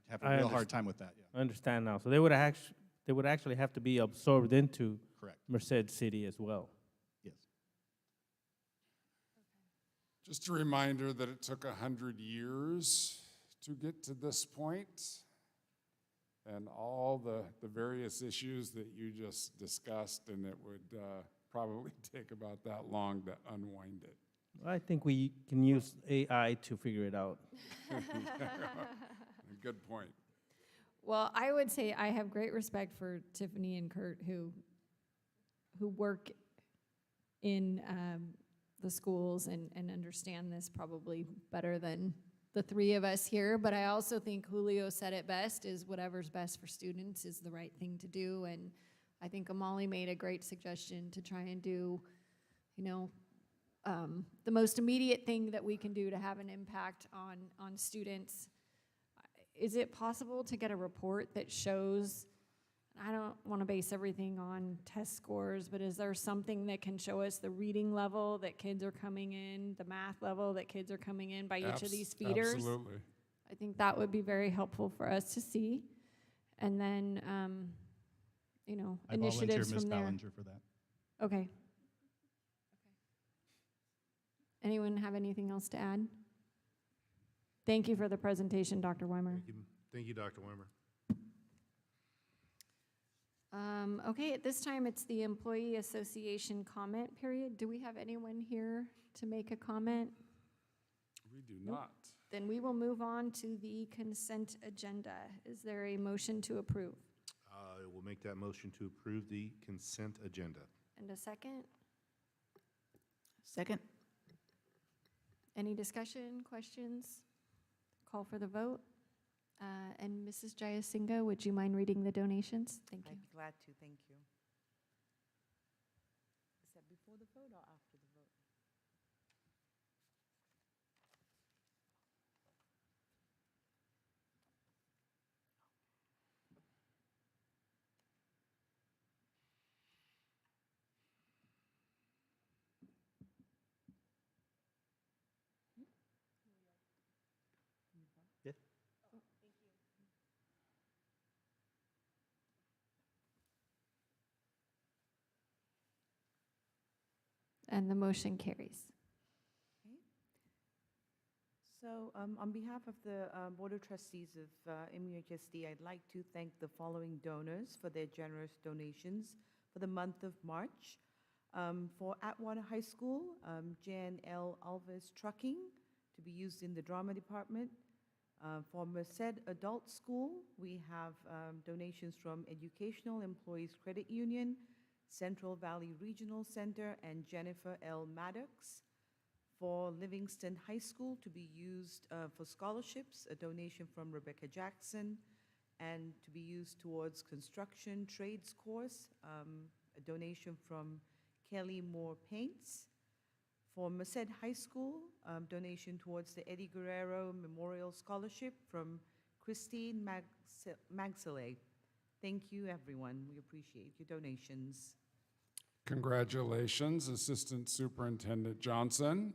have a real hard time with that. Yeah. I understand now. So they would actually have to be absorbed into Correct. Merced City as well. Yes. Just a reminder that it took 100 years to get to this point, and all the various issues that you just discussed, and it would probably take about that long to unwind it. I think we can use AI to figure it out. Good point. Well, I would say I have great respect for Tiffany and Kurt who work in the schools and understand this probably better than the three of us here. But I also think Julio said it best, is whatever's best for students is the right thing to do. And I think Amali made a great suggestion to try and do, the most immediate thing that we can do to have an impact on students. Is it possible to get a report that shows, I don't want to base everything on test scores, but is there something that can show us the reading level that kids are coming in, the math level that kids are coming in by each of these feeders? Absolutely. I think that would be very helpful for us to see. And then, I initiatives volunteer Ms. from there. Ballinger for that. Okay. Anyone have anything else to add? Thank you for the presentation, Dr. Weimer. Thank you, Dr. Weimer. Okay, at this time, it's the Employee Association comment period. Do we have anyone here to make a comment? We do not. Then we will move on to the consent agenda. Is there a motion to approve? I will make that motion to approve the consent agenda. And a second? Second. Any discussion, questions? Call for the vote. And Mrs. Jayasinga, would you mind reading the donations? Thank you. I'd be glad to, thank you. Is that before the vote or after the vote? And the motion carries. So on behalf of the Board of Trustees of MUHSD, I'd like to thank the following donors for their generous donations for the month of March. For Atwater High School, Jan L. Alves Trucking to be used in the drama department. For Merced Adult School, we have donations from Educational Employees Credit Union, Central Valley Regional Center, and Jennifer L. Maddox. For Livingston High School to be used for scholarships, a donation from Rebecca Jackson, and to be used towards construction trades course, a donation from Kelly Moore Paints. For Merced High School, donation towards the Eddie Guerrero Memorial Scholarship from Christine Magsale. Thank you, everyone. We appreciate your donations. Congratulations, Assistant Superintendent Johnson.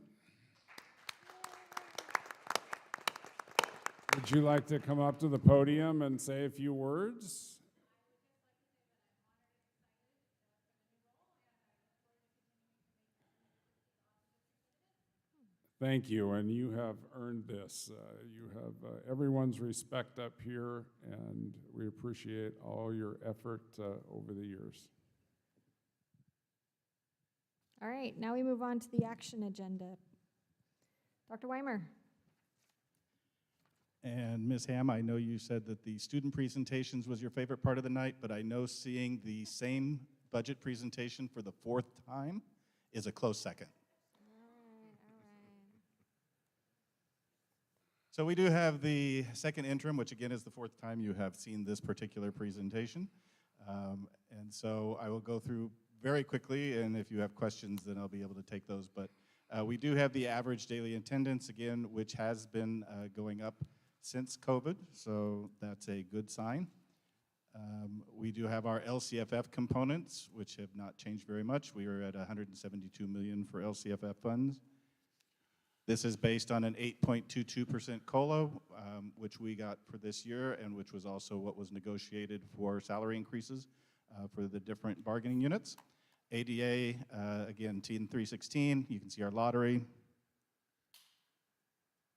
Would you like to come up to the podium and say a few words? Thank you, and you have earned this. You have everyone's respect up here, and we appreciate all your effort over the years. All right, now we move on to the action agenda. Dr. Weimer. And Ms. Ham, I know you said that the student presentations was your favorite part of the night, but I know seeing the same budget presentation for the 4th time is a close second. So we do have the second interim, which again is the 4th time you have seen this particular presentation. And so I will go through very quickly, and if you have questions, then I'll be able to take those. But we do have the average daily attendance, again, which has been going up since COVID, so that's a good sign. We do have our LCFF components, which have not changed very much. We are at $172 million for LCFF funds. This is based on an 8.22% COLA, which we got for this year, and which was also what was negotiated for salary increases for the different bargaining units. ADA, again, Team 316, you can see our lottery.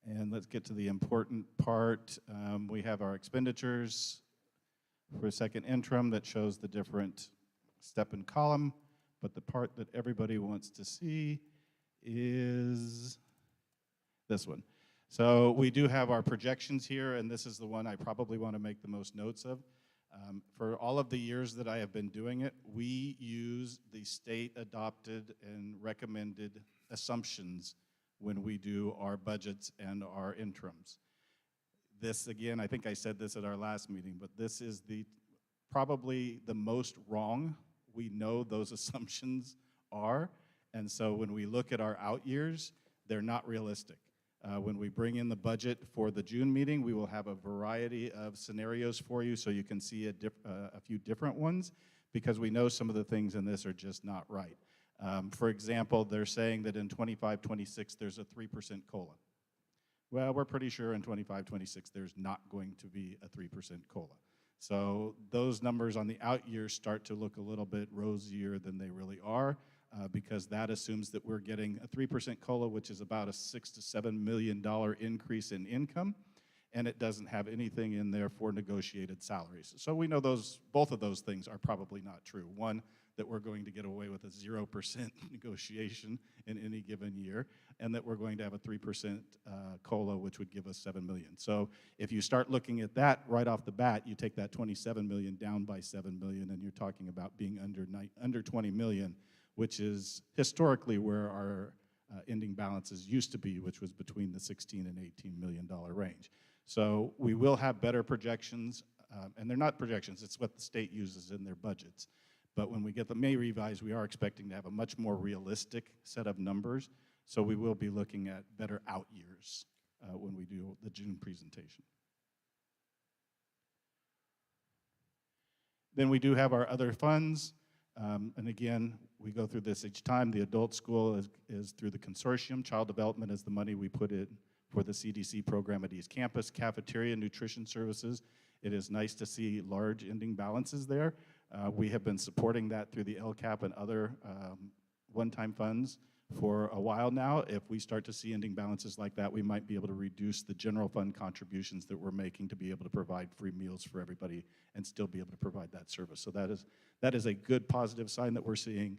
And let's get to the important part. We have our expenditures for a second interim that shows the different step and column, but the part that everybody wants to see is this one. So we do have our projections here, and this is the one I probably want to make the most notes of. For all of the years that I have been doing it, we use the state-adopted and recommended assumptions when we do our budgets and our interims. This, again, I think I said this at our last meeting, but this is probably the most wrong we know those assumptions are, and so when we look at our out years, they're not realistic. When we bring in the budget for the June meeting, we will have a variety of scenarios for you so you can see a few different ones, because we know some of the things in this are just not right. For example, they're saying that in 25-26 there's a 3% COLA. Well, we're pretty sure in 25-26 there's not going to be a 3% COLA. So those numbers on the out years start to look a little bit rosier than they really are. Because that assumes that we're getting a 3% COLA, which is about a $6 to $7 million increase in income, and it doesn't have anything in there for negotiated salaries. So we know both of those things are probably not true. One, that we're going to get away with a 0% negotiation in any given year, and that we're going to have a 3% COLA, which would give us $7 million. So if you start looking at that right off the bat, you take that $27 million down by $7 million, and you're talking about being under $20 million, which is historically where our ending balances used to be, which was between the $16 and $18 million range. So we will have better projections, and they're not projections, it's what the state uses in their budgets. But when we get the May revise, we are expecting to have a much more realistic set of numbers, so we will be looking at better out years when we do the June presentation. Then we do have our other funds. And again, we go through this each time. The adult school is through the consortium. Child development is the money we put in for the CDC program at East Campus. Cafeteria, nutrition services. It is nice to see large ending balances there. We have been supporting that through the LCAP and other one-time funds for a while now. If we start to see ending balances like that, we might be able to reduce the general fund contributions that we're making to be able to provide free meals for everybody and still be able to provide that service. So that is a good positive sign that we're seeing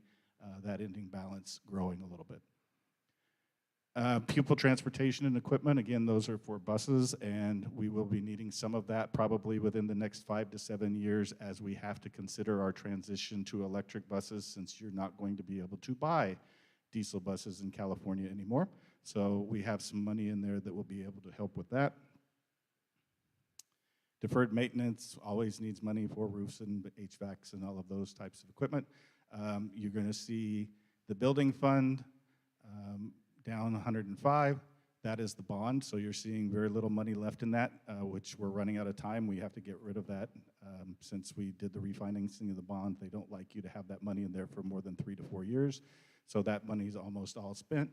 that ending balance growing a little bit. Pupil transportation and equipment, again, those are for buses, and we will be needing some of that probably within the next 5 to 7 years as we have to consider our transition to electric buses, since you're not going to be able to buy diesel buses in California anymore. So we have some money in there that will be able to help with that. Deferred maintenance always needs money for roofs and HVACs and all of those types of equipment. You're going to see the building fund down 105. That is the bond, so you're seeing very little money left in that, which we're running out of time. We have to get rid of that since we did the refinancing of the bond. They don't like you to have that money in there for more than 3 to 4 years, so that money is almost all spent.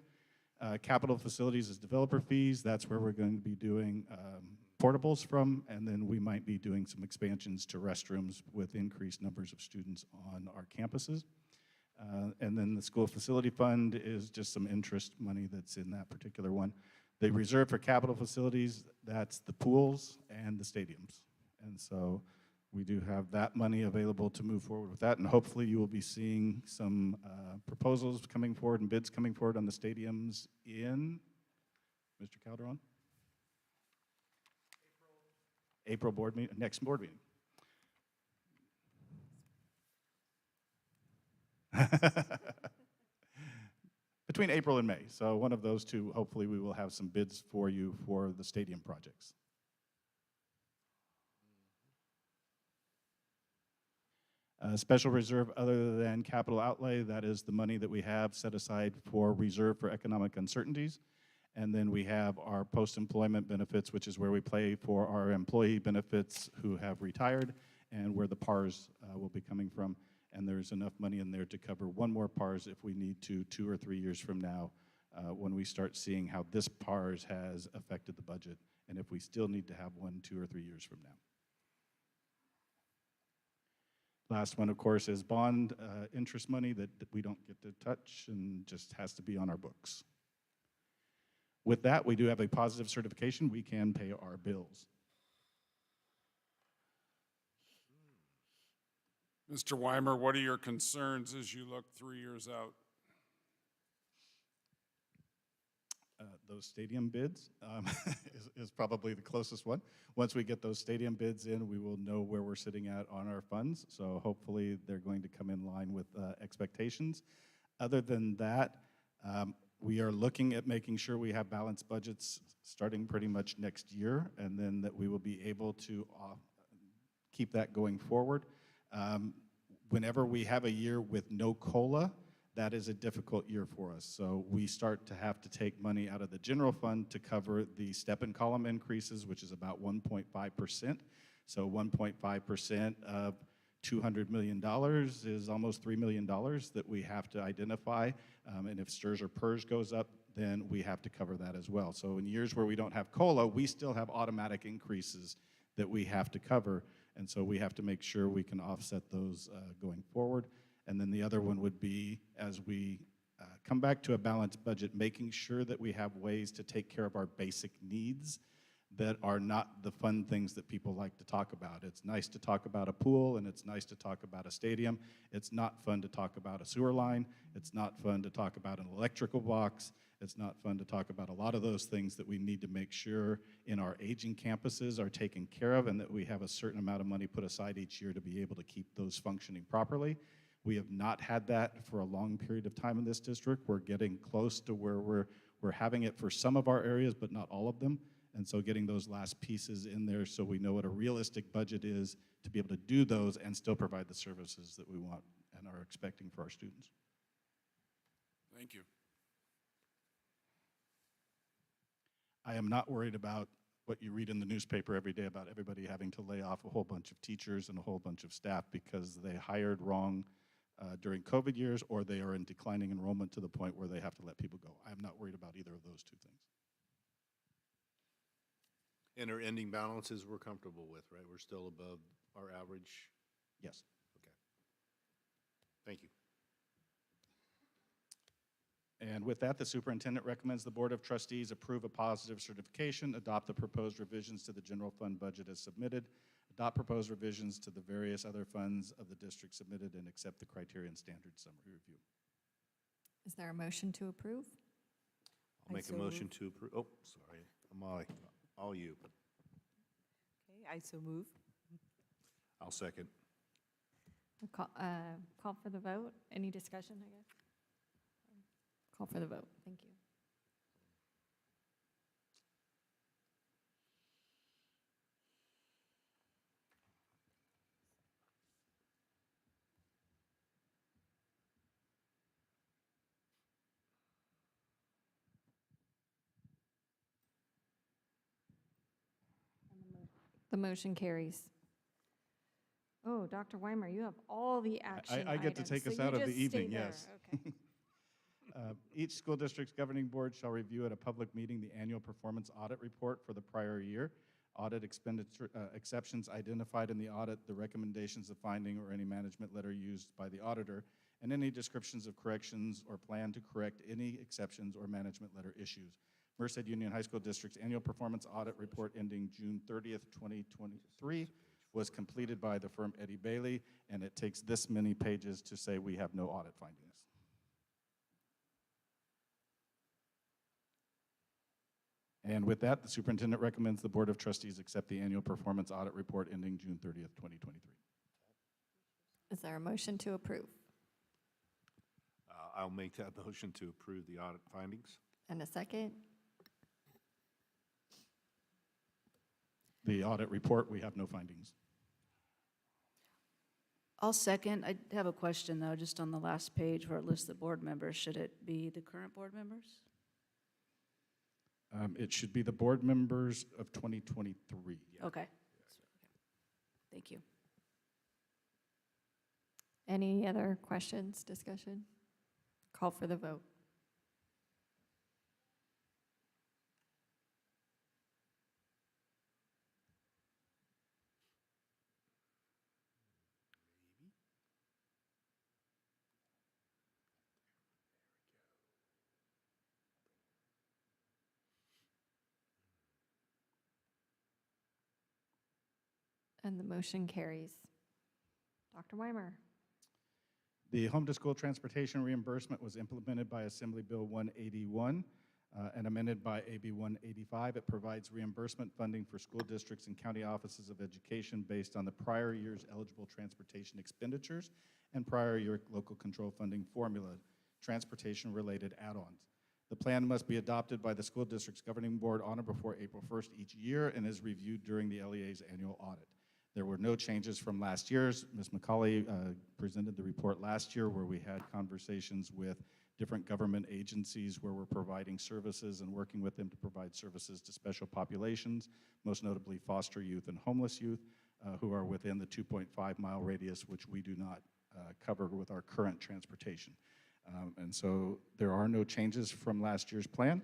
Capital facilities is developer fees. That's where we're going to be doing portables from, and then we might be doing some expansions to restrooms with increased numbers of students on our campuses. And then the school facility fund is just some interest money that's in that particular one. The reserve for capital facilities, that's the pools and the stadiums. And so we do have that money available to move forward with that, and hopefully you will be seeing some proposals coming forward and bids coming forward on the stadiums in, Mr. Calderon? April board meeting, next board meeting. Between April and May. So one of those two, hopefully we will have some bids for you for the stadium projects. Special reserve other than capital outlay, that is the money that we have set aside for reserve for economic uncertainties. And then we have our post-employment benefits, which is where we pay for our employee benefits who have retired and where the PARs will be coming from. And there's enough money in there to cover one more PARS if we need to 2 or 3 years from now when we start seeing how this PARS has affected the budget and if we still need to have 1, 2, or 3 years from now. Last one, of course, is bond interest money that we don't get to touch and just has to be on our books. With that, we do have a positive certification. We can pay our bills. Mr. Weimer, what are your concerns as you look 3 years out? Those stadium bids is probably the closest one. Once we get those stadium bids in, we will know where we're sitting at on our funds. So hopefully they're going to come in line with expectations. Other than that, we are looking at making sure we have balanced budgets starting pretty much next year, and then that we will be able to keep that going forward. Whenever we have a year with no COLA, that is a difficult year for us. So we start to have to take money out of the general fund to cover the step and column increases, which is about 1.5%. So 1.5% of $200 million is almost $3 million that we have to identify. And if STRS or PERS goes up, then we have to cover that as well. So in years where we don't have COLA, we still have automatic increases that we have to cover. And so we have to make sure we can offset those going forward. And then the other one would be, as we come back to a balanced budget, making sure that we have ways to take care of our basic needs that are not the fun things that people like to talk about. It's nice to talk about a pool, and it's nice to talk about a stadium. It's not fun to talk about a sewer line. It's not fun to talk about an electrical box. It's not fun to talk about a lot of those things that we need to make sure in our aging campuses are taken care of, and that we have a certain amount of money put aside each year to be able to keep those functioning properly. We have not had that for a long period of time in this district. We're getting close to where we're having it for some of our areas, but not all of them. And so getting those last pieces in there so we know what a realistic budget is to be able to do those and still provide the services that we want and are expecting for our students. Thank you. I am not worried about what you read in the newspaper every day about everybody having to lay off a whole bunch of teachers and a whole bunch of staff because they hired wrong during COVID years, or they are in declining enrollment to the point where they have to let people go. I'm not worried about either of those two things. And our ending balances we're comfortable with, right? We're still above our average? Yes. Okay. Thank you. And with that, the superintendent recommends the Board of Trustees approve a positive certification, adopt the proposed revisions to the general fund budget as submitted, adopt proposed revisions to the various other funds of the district submitted, and accept the criteria and standards summary review. Is there a motion to approve? I'll make a motion to approve. Oh, sorry, I'm all you. Okay, I so move. I'll second. Call for the vote. Any discussion, I guess? Call for the vote. Thank you. The motion carries. Oh, Dr. Weimer, you have all the action I get to items, take so us you out of the just stay evening, there. yes. Okay. Each school district's governing board shall review at a public meeting the annual performance audit report for the prior year. Audit expenditure exceptions identified in the audit, the recommendations of finding or any management letter used by the auditor, and any descriptions of corrections or plan to correct any exceptions or management letter issues. Merced Union High School District's annual performance audit report ending June 30th, 2023 was completed by the firm Eddie Bailey, and it takes this many pages to say we have no audit findings. And with that, the superintendent recommends the Board of Trustees accept the annual performance audit report ending June 30th, 2023. Is there a motion to approve? I'll make that motion to approve the audit findings. And a second? The audit report, we have no findings. I'll second. I have a question, though, just on the last page where it lists the board members. Should it be the current board members? It should be the board members of 2023. Okay. Thank you. Any other questions, discussion? Call for the vote. And the motion carries. Dr. Weimer. The home to school transportation reimbursement was implemented by Assembly Bill 181 and amended by AB 185. It provides reimbursement funding for school districts and county offices of education based on the prior year's eligible transportation expenditures and prior year local control funding formula, transportation-related add-ons. The plan must be adopted by the school district's governing board on or before April 1st each year and is reviewed during the LEA's annual audit. There were no changes from last year's. Ms. McCauley presented the report last year where we had conversations with different government agencies where we're providing services and working with them to provide services to special populations, most notably foster youth and homeless youth who are within the 2.5-mile radius, which we do not cover with our current transportation. And so there are no changes from last year's plan.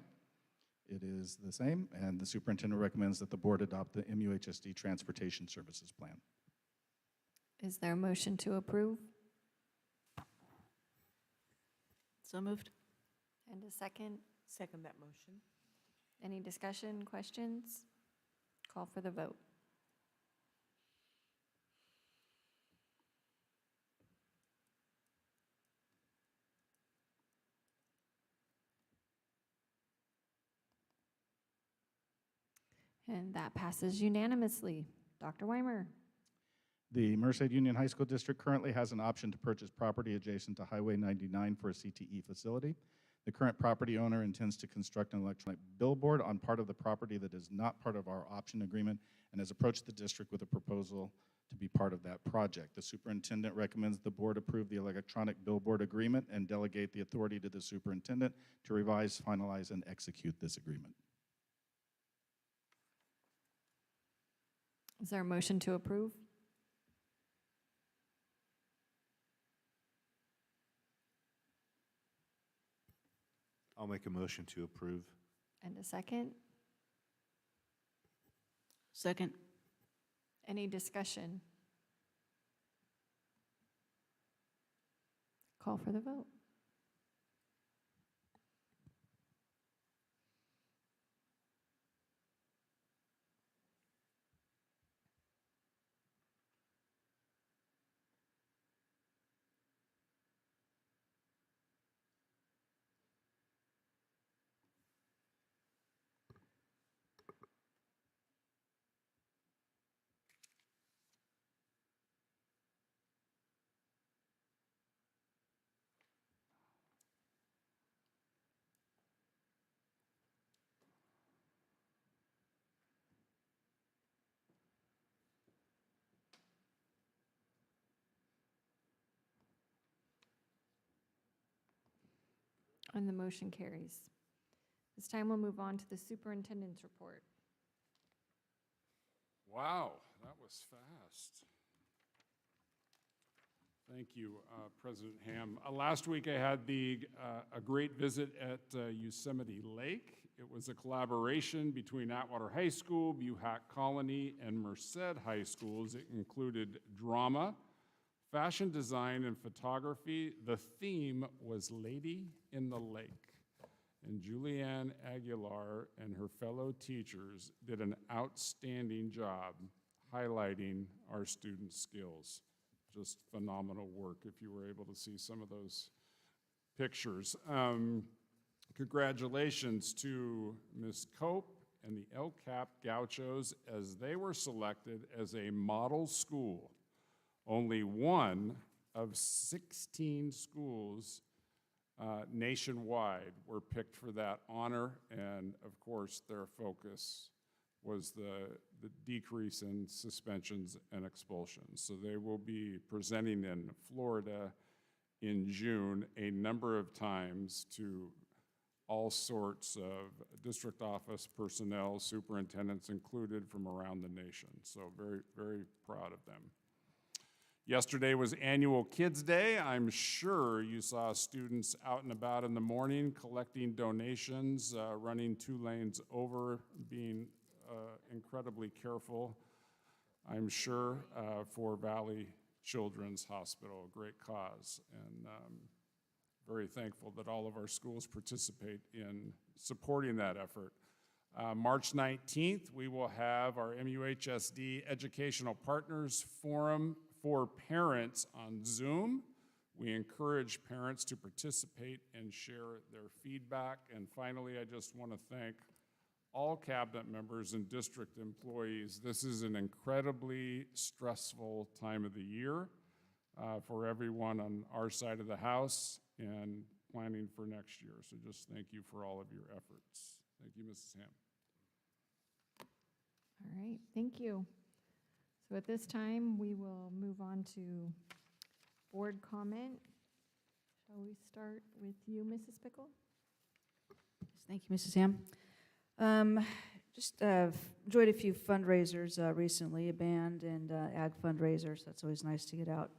It is the same, and the superintendent recommends that the board adopt the MUHSD Transportation Services Plan. Is there a motion to approve? So moved. And a second? Second that motion. Any discussion, questions? Call for the vote. And that passes unanimously. Dr. Weimer. The Merced Union High School District currently has an option to purchase property adjacent to Highway 99 for a CTE facility. The current property owner intends to construct an electronic billboard on part of the property that is not part of our option agreement and has approached the district with a proposal to be part of that project. The superintendent recommends the board approve the electronic billboard agreement and delegate the authority to the superintendent to revise, finalize, and execute this agreement. Is there a motion to approve? I'll make a motion to approve. And a second? Second. Any discussion? Call for the vote. And the motion carries. This time we'll move on to the superintendent's report. Wow, that was fast. Thank you, President Ham. Last week I had a great visit at Yosemite Lake. It was a collaboration between Atwater High School, MUHSD Colony, and Merced High Schools. It included drama, fashion design, and photography. The theme was Lady in the Lake. And Julianne Aguilar and her fellow teachers did an outstanding job highlighting our students' skills. Just phenomenal work if you were able to see some of those pictures. Congratulations to Ms. Cope and the El Cap Gauchos as they were selected as a model school. Only one of 16 schools nationwide were picked for that honor, and of course their focus was the decrease in suspensions and expulsions. So they will be presenting in Florida in June a number of times to all sorts of district office personnel, superintendents included from around the nation. So very, very proud of them. Yesterday was Annual Kids Day. I'm sure you saw students out and about in the morning collecting donations, running 2 lanes over, being incredibly careful, I'm sure, for Valley Children's Hospital, a great cause. And very thankful that all of our schools participate in supporting that effort. March 19th, we will have our MUHSD Educational Partners Forum for parents on Zoom. We encourage parents to participate and share their feedback. And finally, I just want to thank all cabinet members and district employees. This is an incredibly stressful time of the year for everyone on our side of the house and planning for next year. So just thank you for all of your efforts. Thank you, Mrs. Ham. All right, thank you. So at this time, we will move on to board comment. Shall we start with you, Mrs. Pickle? Thank you, Mrs. Ham. Just enjoyed a few fundraisers recently, a band and ag fundraisers. That's always nice to get out.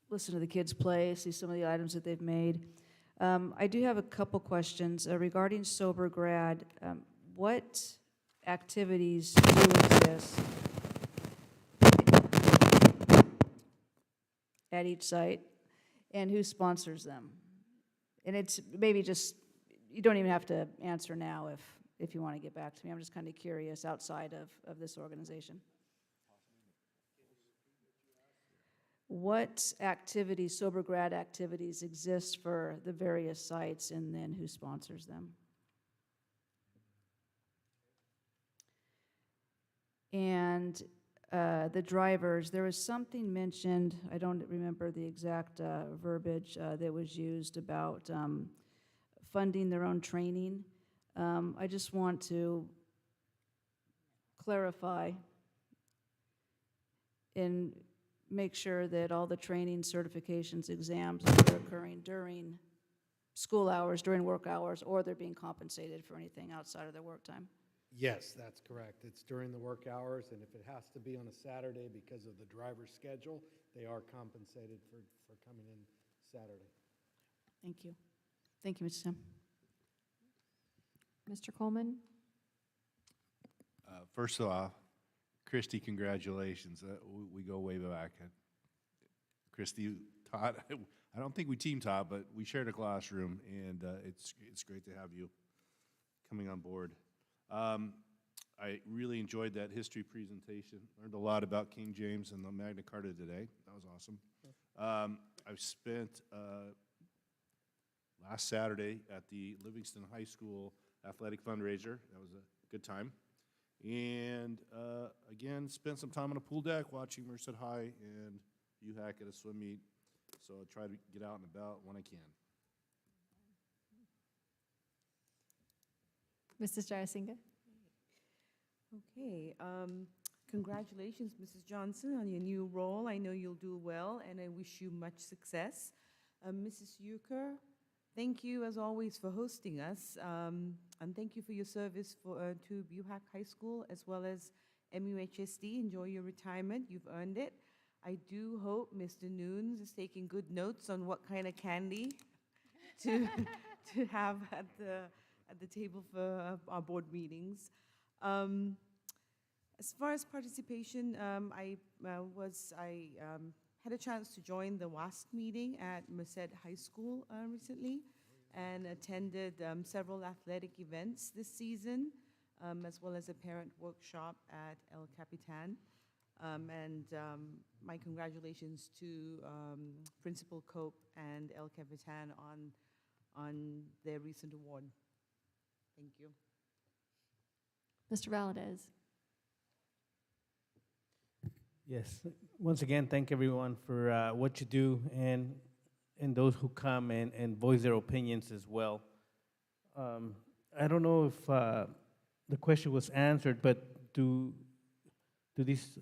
Listen to the kids play, see some of the items that they've made. I do have a couple questions regarding Sober Grad. What activities do exist at each site, and who sponsors them? And it's maybe just, you don't even have to answer now if you want to get back to me. I'm just kind of curious outside of this organization. What activities, Sober Grad activities, exist for the various sites, and then who sponsors them? And the drivers, there was something mentioned, I don't remember the exact verbiage that was used about funding their own training. I just want to clarify and make sure that all the training, certifications, exams are occurring during school hours, during work hours, or they're being compensated for anything outside of their work time. Yes, that's correct. It's during the work hours, and if it has to be on a Saturday because of the driver's schedule, they are compensated for coming in Saturday. Thank you. Thank you, Mrs. Sam. Mr. Coleman? First off, Christy, congratulations. We go way back. Christy taught, I don't think we team taught, but we shared a classroom, and it's great to have you coming on board. I really enjoyed that history presentation. Learned a lot about King James and the Magna Carta today. That was awesome. I've spent last Saturday at the Livingston High School athletic fundraiser. That was a good time. And again, spent some time on a pool deck watching Merced High and UHAC at a swim meet. So I try to get out and about when I can. Mrs. Jarasinga? Okay, congratulations, Mrs. Johnson, on your new role. I know you'll do well, and I wish you much success. Mrs. Euchre, thank you as always for hosting us, and thank you for your service to MUHAC High School as well as MUHSD. Enjoy your retirement, you've earned it. I do hope Mr. Nunes is taking good notes on what kind of candy to to have at the table for our board meetings. As far as participation, I had a chance to join the WASC meeting at MUHSD High School recently and attended several athletic events this season, as well as a parent workshop at El Capitan. My congratulations to Principal Cope and El Capitan on their recent award. Thank you. Mr. Valadez. Yes, once again, thank everyone for what you do and those who come and voice their opinions as well. I don't know if the question was answered, but do these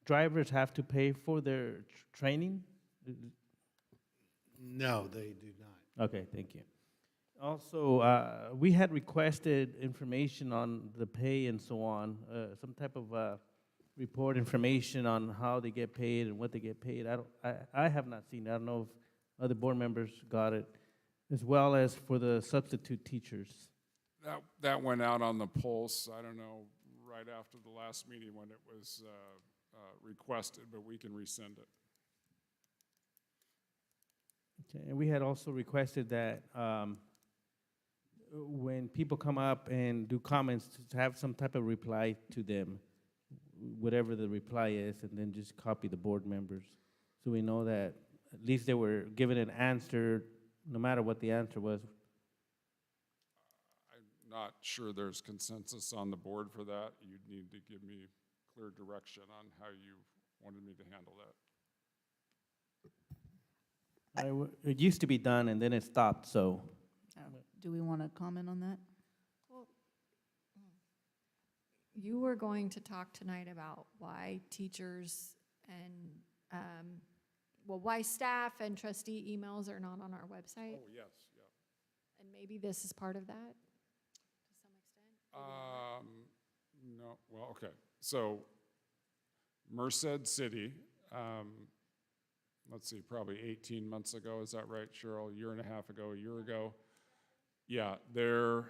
drivers have to pay for their training? No, they do not. Okay, thank you. Also, we had requested information on the pay and so on, some type of report information on how they get paid and what they get paid. I have not seen it. I don't know if other board members got it, as well as for the substitute teachers. That went out on the pulse, I don't know, right after the last meeting when it was requested, but we can resend it. Okay, and we had also requested that when people come up and do comments, to have some type of reply to them, whatever the reply is, and then just copy the board members, so we know that at least they were given an answer, no matter what the answer was. I'm not sure there's consensus on the board for that. You'd need to give me clear direction on how you wanted me to handle that. It used to be done, and then it stopped, so. Do we want to comment on that? You were going to talk tonight about why teachers and, why staff and trustee emails are not on our website. Oh, yes, yeah. And maybe this is part of that to some extent? No, well, okay. So Merced City, let's see, probably 18 months ago, is that right, Cheryl? A year and a half ago, a year ago? Yeah, their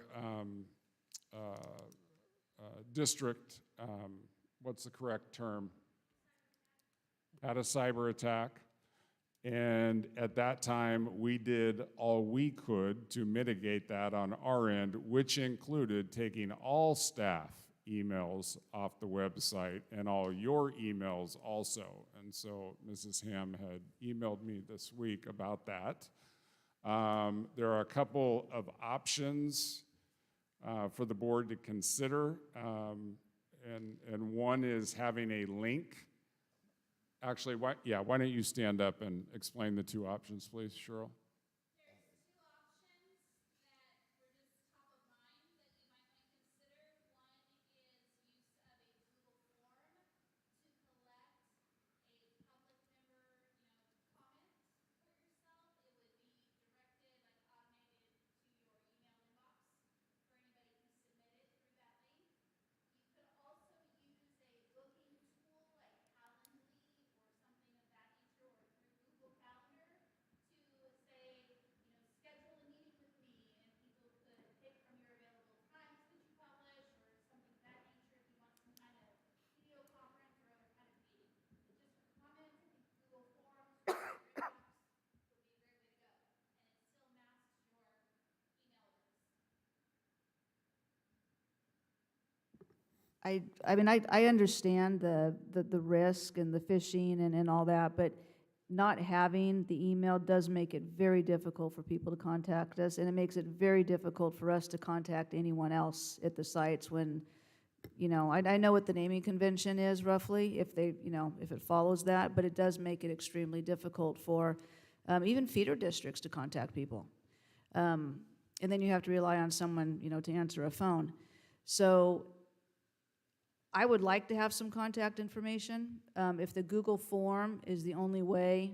district, what's the correct term? Had a cyber attack. And at that time, we did all we could to mitigate that on our end, which included taking all staff emails off the website and all your emails also. And so Mrs. Ham had emailed me this week about that. There are a couple of options for the board to consider, and one is having a link. Actually, why don't you stand up and explain the two options, please, Cheryl? I mean, I understand the risk and the phishing and all that, but not having the email does make it very difficult for people to contact us, and it makes it very difficult for us to contact anyone else at the sites when, I know what the naming convention is roughly, if they, if it follows that, but it does make it extremely difficult for even feeder districts to contact people. And then you have to rely on someone, to answer a phone. So I would like to have some contact information. If the Google form is the only way,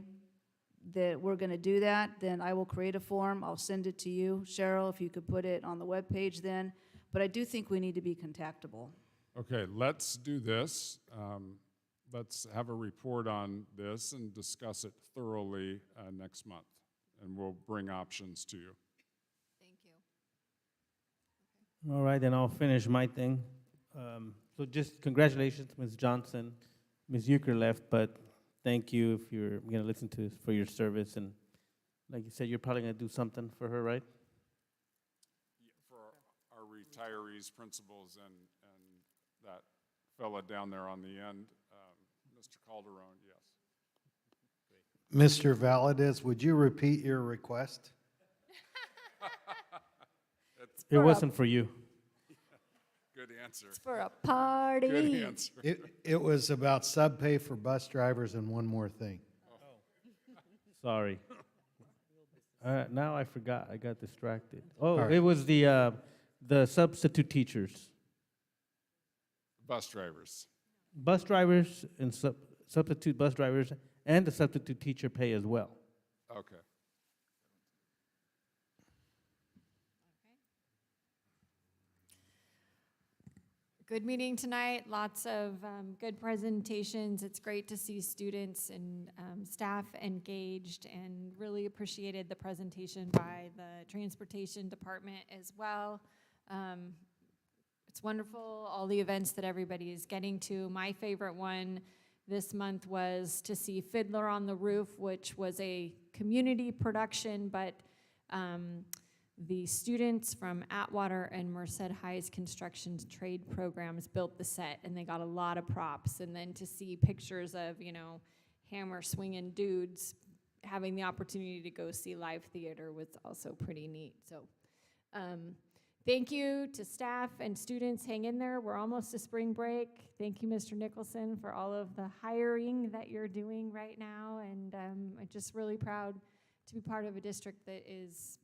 that we're gonna do that, then I will create a form, I'll send it to you. Cheryl, if you could put it on the webpage then, but I do think we need to be contactable. Okay, let's do this. Let's have a report on this and discuss it thoroughly next month, and we'll bring options to you. Thank you. All right, then I'll finish my thing. So just congratulations, Ms. Johnson. Ms. Euchre left, but thank you if you're going to listen to for your service. And like you said, you're probably going to do something for her, right? For our retirees, principals, and that fella down there on the end, Mr. Calderon, yes. Mr. Valadez, would you repeat your request? It wasn't for you. Good answer. It's for a party. Good answer. It was about sub pay for bus drivers and one more thing. Sorry. Now I forgot. I got distracted. Oh, right. it was the substitute teachers. Bus drivers. Bus drivers and substitute bus drivers and the substitute teacher pay as well. Okay. Good meeting tonight, lots of good presentations. It's great to see students and staff engaged, and really appreciated the presentation by the transportation department as well. It's wonderful, all the events that everybody is getting to. My favorite one this month was to see Fiddler on the Roof, which was a community production, but the students from Atwater and Merced High's construction trade programs built the set, and they got a lot of props. And then to see pictures of, you know, hammer swinging dudes having the opportunity to go see live theater was also pretty neat. So thank you to staff and students. Hang in there. We're almost to spring break. Thank you, Mr. Nicholson, for all of the hiring that you're doing right now. And I'm just really proud to be part of a district that is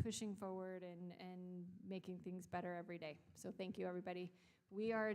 pushing forward and making things better every day. So thank you, everybody. We are